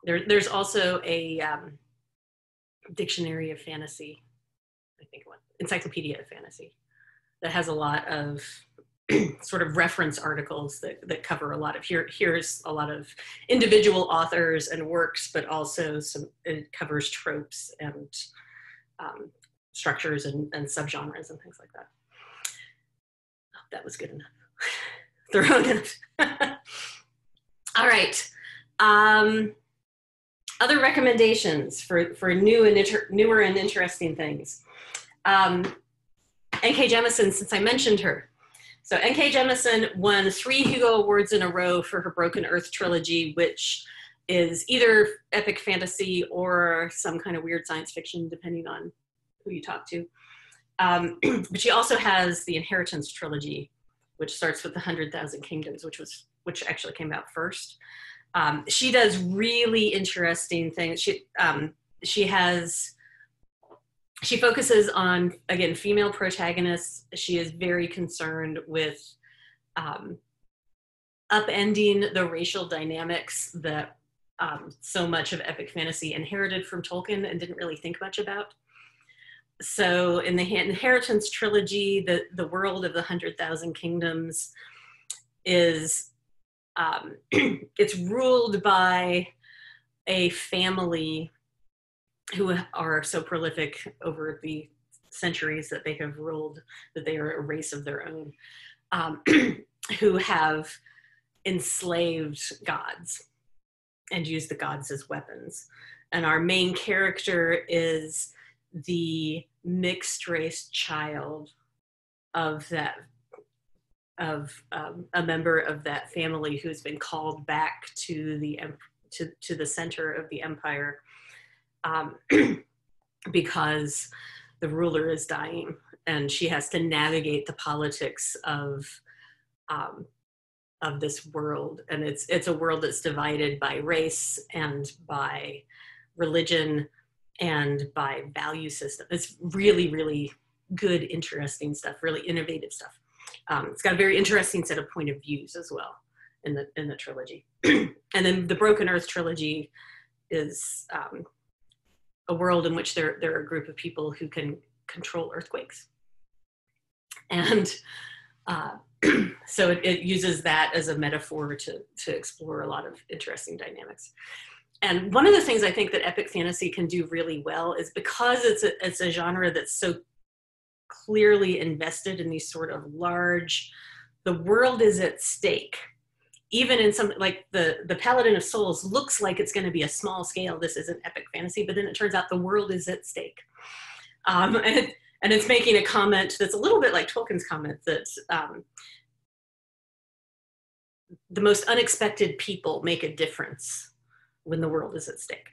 There's also a dictionary of fantasy, I think, encyclopedia of fantasy, that has a lot of sort of reference articles that cover a lot of, here's a lot of individual authors and works, but also it covers tropes and structures and subgenres and things like that. Oh, that was good enough. Thorough enough. All right. Other recommendations for newer and interesting things. N.K. Jemisin, since I mentioned her. So N.K. Jemisin won 3 Hugo Awards in a row for her Broken Earth trilogy, which is either epic fantasy or some kind of weird science fiction, depending on who you talk to. But she also has the Inheritance trilogy, which starts with the 100,000 Kingdoms, which actually came out first. She does really interesting things. She focuses on, again, female protagonists. She is very concerned with upending the racial dynamics that so much of epic fantasy inherited from Tolkien and didn't really think much about. So in the Inheritance trilogy, the world of the 100,000 Kingdoms is, it's ruled by a family who are so prolific over the centuries that they have ruled, that they are a race of their own, who have enslaved gods and use the gods as weapons. And our main character is the mixed race child of that, of a member of that family who's been called back to the center of the empire, because the ruler is dying, and she has to navigate the politics of this world. And it's a world that's divided by race and by religion and by value system. It's really, really good, interesting stuff, really innovative stuff. It's got a very interesting set of point of views as well in the trilogy. And then the Broken Earth trilogy is a world in which there are a group of people who can control earthquakes. And so it uses that as a metaphor to explore a lot of interesting dynamics. And one of the things I think that epic fantasy can do really well is, because it's a genre that's so clearly invested in these sort of large, the world is at stake. Even in something like the Paladin of Souls looks like it's going to be a small scale, this is an epic fantasy, but then it turns out the world is at stake. And it's making a comment that's a little bit like Tolkien's comment that the most unexpected people make a difference when the world is at stake.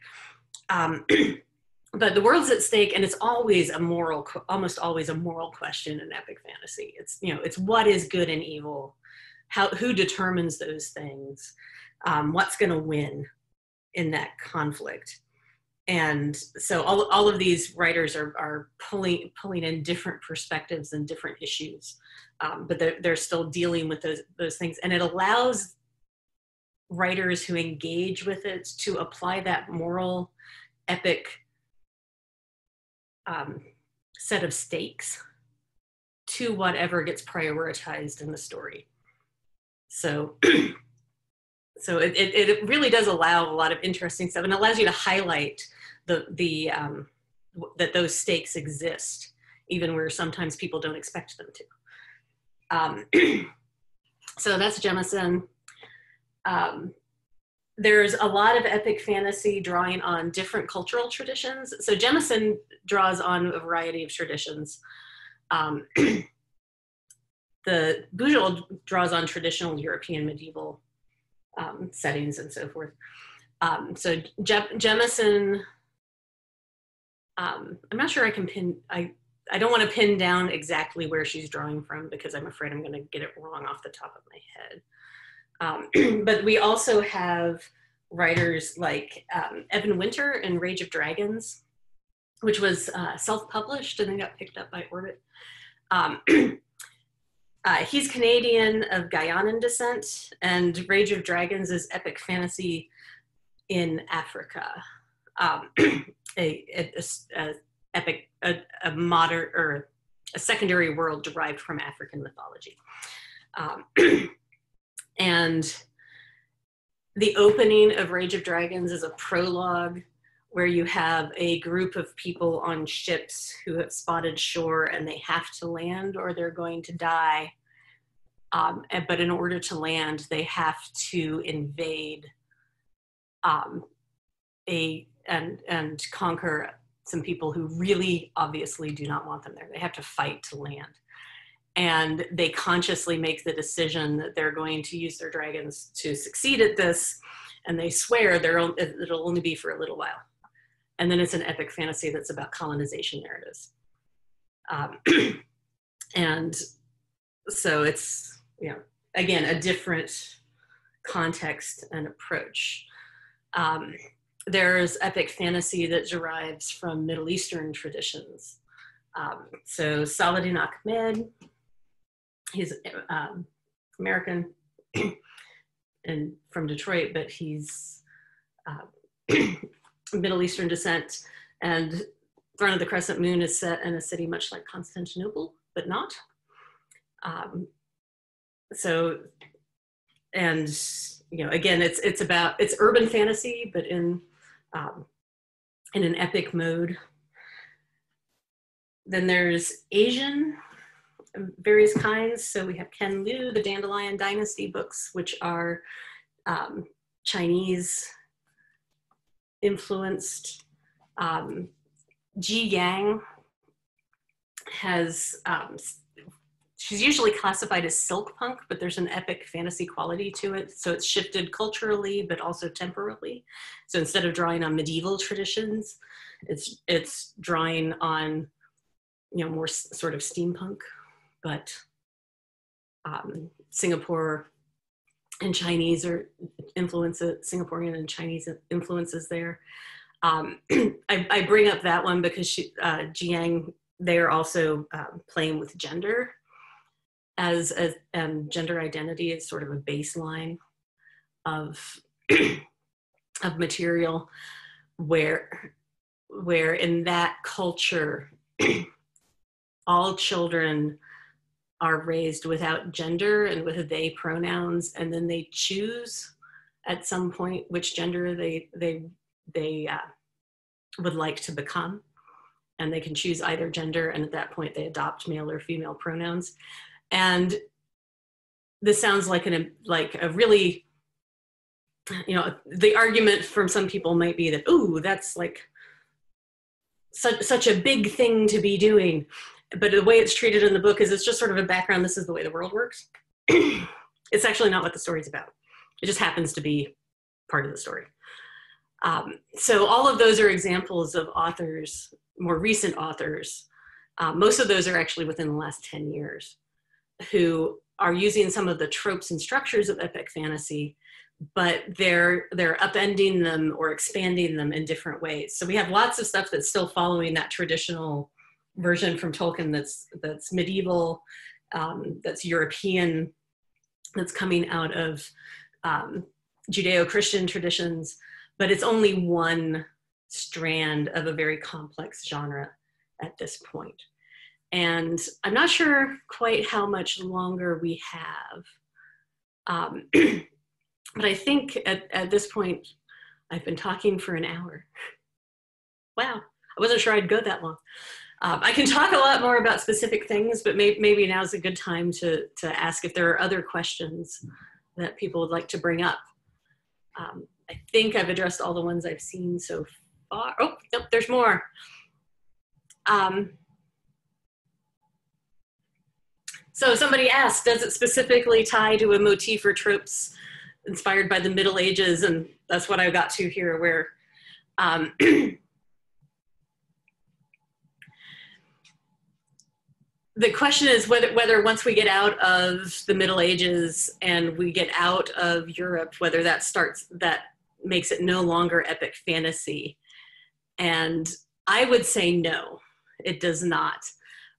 But the world's at stake, and it's always almost always a moral question in epic fantasy. It's, it's what is good and evil, who determines those things, what's going to win in that conflict. And so all of these writers are pulling in different perspectives and different issues, but they're still dealing with those things. And it allows writers who engage with it to apply that moral, epic set of stakes to whatever gets prioritized in the story. So it really does allow a lot of interesting stuff, and allows you to highlight that those stakes exist, even where sometimes people don't expect them to. So that's Jemison. There's a lot of epic fantasy drawing on different cultural traditions. So Jemison draws on a variety of traditions. The Bujold draws on traditional European medieval settings and so forth. So Jemison, I'm not sure I can I don't want to pin down exactly where she's drawing from, because I'm afraid I'm going to get it wrong off the top of my head. But we also have writers like Evan Winter in Rage of Dragons, which was self-published and then got picked up by Orbit. He's Canadian of Guyanan descent, and Rage of Dragons is epic fantasy in Africa. A modern, or a secondary world derived from African mythology. And the opening of Rage of Dragons is a prologue where you have a group of people on ships who have spotted shore, and they have to land or they're going to die. But in order to land, they have to invade and conquer some people who really obviously do not want them there. They have to fight to land. And they consciously make the decision that they're going to use their dragons to succeed at this. And they swear it'll only be for a little while. And then it's an epic fantasy that's about colonization narratives. And so it's, again, a different context and approach. There's epic fantasy that derives from Middle Eastern traditions. So Saladin Ahmed, he's American and from Detroit, but he's Middle Eastern descent. And Throne of the Crescent Moon is set in a city much like Constantinople, but not. So, and again, it's urban fantasy, but in an epic mode. Then there's Asian, various kinds. So we have Ken Liu, the Dandelion Dynasty books, which are Chinese influenced. Ji Yang has, she's usually classified as silk punk, but there's an epic fantasy quality to it. So it's shifted culturally, but also temporally. So instead of drawing on medieval traditions, it's drawing on, more sort of steampunk, but Singapore and Chinese are Singaporean and Chinese influences there. I bring up that one because Jiang, they are also playing with gender as gender identity is sort of a baseline of of material where in that culture all children are raised without gender and with they pronouns, and then they choose at some point which gender they would like to become, and they can choose either gender, and at that point they adopt male or female pronouns. And this sounds like a really, the argument from some people might be that, ooh, that's like such a big thing to be doing. But the way it's treated in the book is it's just sort of a background. This is the way the world works. It's actually not what the story's about. It just happens to be part of the story. So all of those are examples of authors, more recent authors. Most of those are actually within the last 10 years, who are using some of the tropes and structures of epic fantasy, but they're upending them or expanding them in different ways. So we have lots of stuff that's still following that traditional version from Tolkien that's medieval, that's European, that's coming out of Judeo-Christian traditions, but it's only one strand of a very complex genre at this point. And I'm not sure quite how much longer we have, but I think at this point, I've been talking for an hour. Wow, I wasn't sure I'd go that long. I can talk a lot more about specific things, but maybe now's a good time to ask if there are other questions that people would like to bring up. I think I've addressed all the ones I've seen so far. Oh, nope, there's more. So somebody asked, does it specifically tie to a motif or tropes inspired by the Middle Ages? And that's what I got to here, where the question is whether once we get out of the Middle Ages and we get out of Europe, whether that makes it no longer epic fantasy. And I would say no, it does not.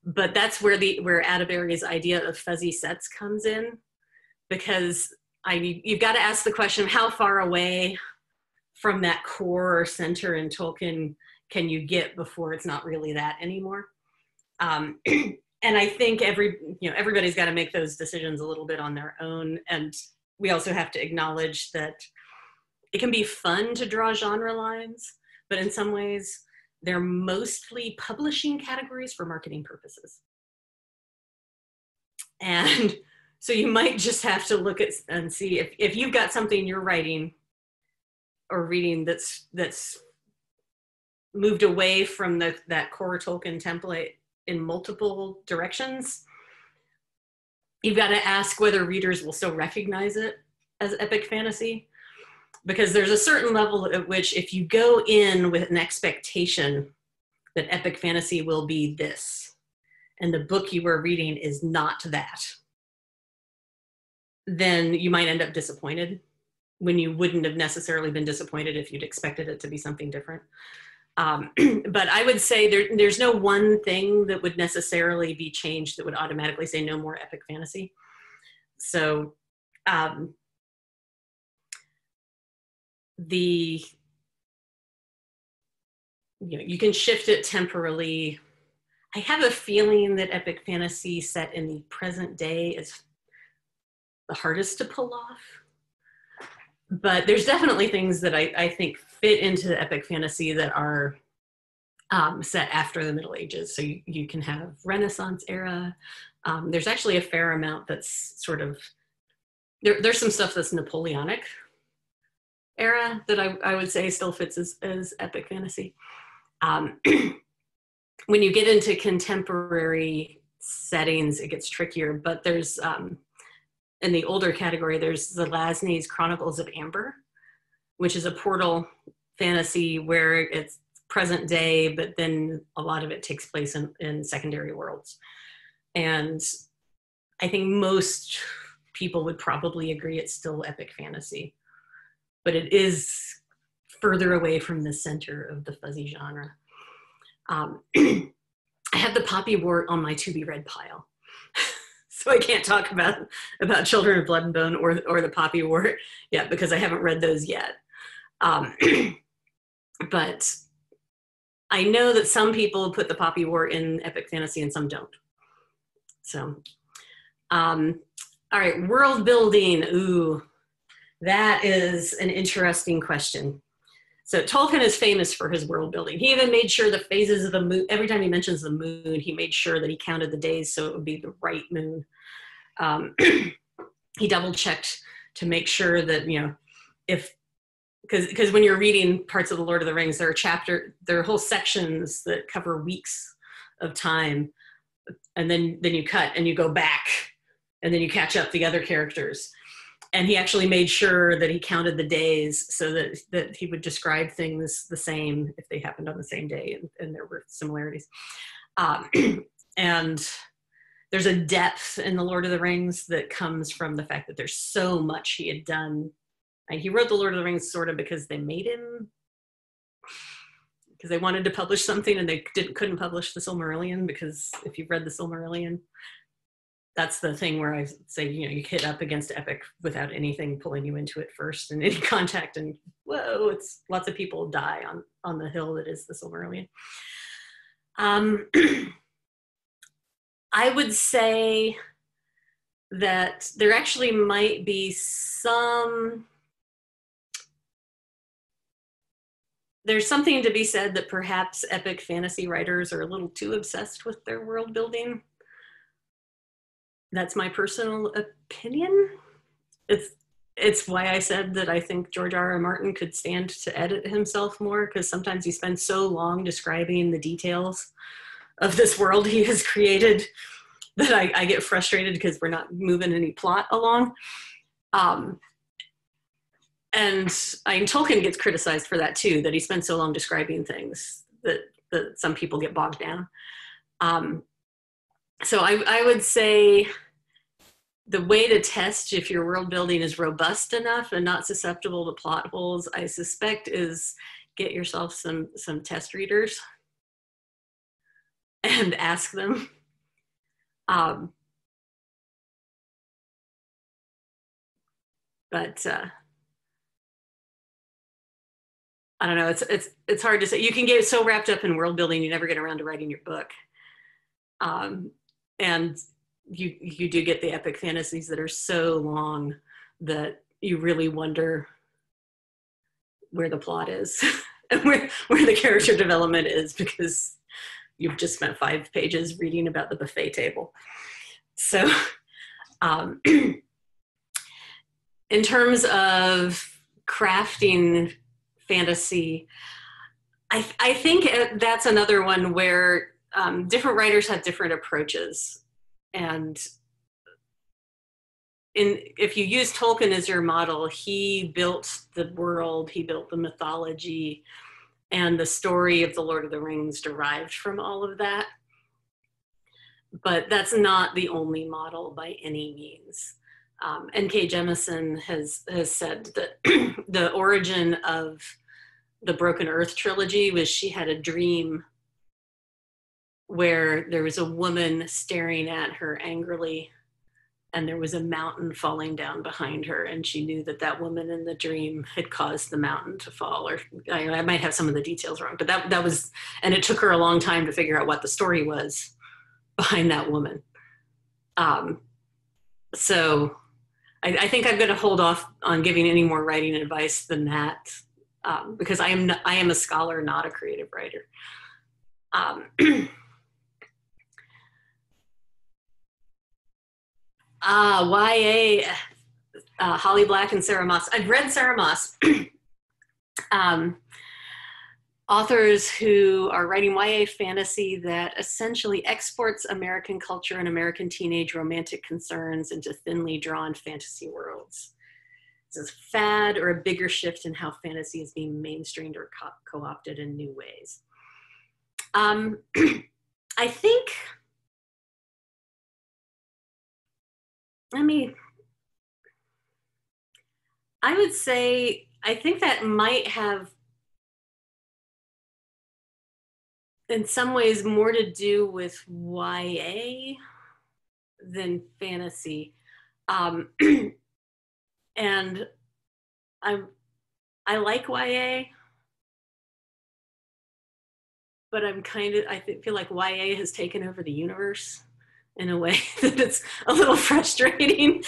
But that's where Atterbury's idea of fuzzy sets comes in, because you've got to ask the question of how far away from that core or center in Tolkien can you get before it's not really that anymore. And I think everybody's got to make those decisions a little bit on their own. And we also have to acknowledge that it can be fun to draw genre lines, but in some ways they're mostly publishing categories for marketing purposes. And so you might just have to look at and see if you've got something you're writing or reading that's moved away from that core Tolkien template in multiple directions, you've got to ask whether readers will still recognize it as epic fantasy. Because there's a certain level at which if you go in with an expectation that epic fantasy will be this, and the book you were reading is not that, then you might end up disappointed when you wouldn't have necessarily been disappointed if you'd expected it to be something different. But I would say there's no one thing that would necessarily be changed that would automatically say no more epic fantasy. So you can shift it temporally. I have a feeling that epic fantasy set in the present day is the hardest to pull off. But there's definitely things that I think fit into the epic fantasy that are set after the Middle Ages. So you can have Renaissance era. There's actually a fair amount that's sort of, there's some stuff that's Napoleonic era that I would say still fits as epic fantasy. When you get into contemporary settings, it gets trickier, but there's, in the older category, there's Zelazny's Chronicles of Amber, which is a portal fantasy where it's present day, but then a lot of it takes place in secondary worlds. And I think most people would probably agree it's still epic fantasy, but it is further away from the center of the fuzzy genre. I have the Poppywort on my to be read pile. So I can't talk about Children of Blood and Bone or the Poppywort yet, because I haven't read those yet. But I know that some people put the Poppywort in epic fantasy and some don't. So, all right, world building. Ooh, that is an interesting question. So Tolkien is famous for his world building. He even made sure the phases of the moon, every time he mentions the moon, he made sure that he counted the days so it would be the right moon. He double checked to make sure that, because when you're reading parts of the Lord of the Rings, there are whole sections that cover weeks of time, and then you cut and you go back, and then you catch up the other characters. And he actually made sure that he counted the days so that he would describe things the same if they happened on the same day, and there were similarities. And there's a depth in the Lord of the Rings that comes from the fact that there's so much he had done. And he wrote the Lord of the Rings sort of because they made him, because they wanted to publish something and they couldn't publish the Silmarillion, because if you've read the Silmarillion, that's the thing where I say, you hit up against epic without anything pulling you into it first and any contact, and whoa, it's lots of people die on the hill that is the Silmarillion. I would say that there actually might be there's something to be said that perhaps epic fantasy writers are a little too obsessed with their world building. That's my personal opinion. It's why I said that I think George R.R. Martin could stand to edit himself more, because sometimes he spends so long describing the details of this world he has created that I get frustrated because we're not moving any plot along. And Tolkien gets criticized for that too, that he spends so long describing things that some people get bogged down. So I would say the way to test if your world building is robust enough and not susceptible to plot holes, I suspect, is get yourself some test readers and ask them. But I don't know, it's hard to say. You can get so wrapped up in world building, you never get around to writing your book. And you do get the epic fantasies that are so long that you really wonder where the plot is and where the character development is, because you've just spent 5 pages reading about the buffet table. So in terms of crafting fantasy, I think that's another one where different writers have different approaches. And if you use Tolkien as your model, he built the world, he built the mythology, and the story of the Lord of the Rings derived from all of that. But that's not the only model by any means. N.K. Jemisin has said that the origin of the Broken Earth trilogy was she had a dream where there was a woman staring at her angrily and there was a mountain falling down behind her, and she knew that that woman in the dream had caused the mountain to fall. Or I might have some of the details wrong, but that was, and it took her a long time to figure out what the story was behind that woman. So I think I'm going to hold off on giving any more writing advice than that, because I am a scholar, not a creative writer. YA, Holly Black and Sarah Moss. I've read Sarah Moss. Authors who are writing YA fantasy that essentially exports American culture and American teenage romantic concerns into thinly drawn fantasy worlds. Is this a fad or a bigger shift in how fantasy is being mainstreamed or co-opted in new ways? I think, I would say, I think that might have in some ways more to do with YA than fantasy. And I like YA, but I feel like YA has taken over the universe in a way that it's a little frustrating.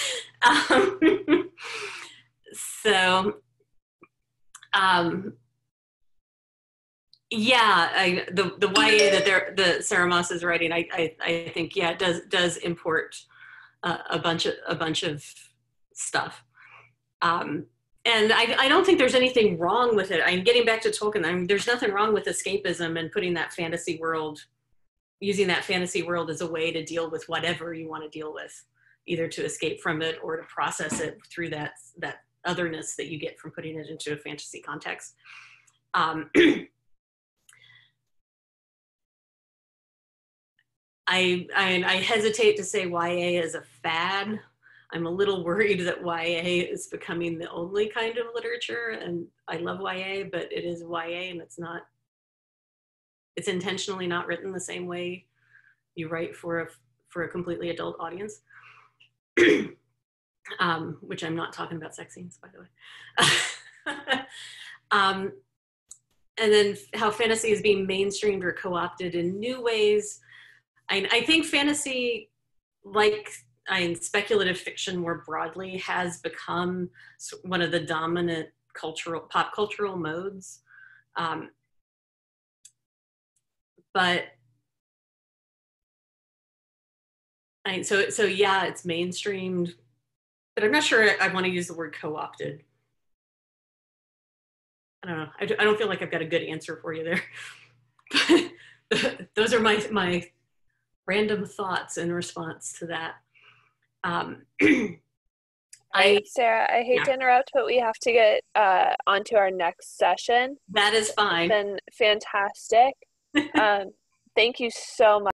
Yeah, the YA that Sarah Moss is writing, I think, yeah, it does import a bunch of stuff. And I don't think there's anything wrong with it. I'm getting back to Tolkien. There's nothing wrong with escapism and putting that fantasy world, using that fantasy world as a way to deal with whatever you want to deal with, either to escape from it or to process it through that otherness that you get from putting it into a fantasy context. I hesitate to say YA is a fad. I'm a little worried that YA is becoming the only kind of literature, and I love YA, but it is YA and it's intentionally not written the same way you write for a completely adult audience. Which I'm not talking about sex scenes, by the way. And then how fantasy is being mainstreamed or co-opted in new ways. I think fantasy, like speculative fiction more broadly, has become one of the dominant pop cultural modes. But so yeah, it's mainstreamed, but I'm not sure I want to use the word co-opted. I don't know. I don't feel like I've got a good answer for you there. Those are my random thoughts in response to that. Sarah, I hate to interrupt, but we have to get onto our next session. That is fine. It's been fantastic. Thank you so much.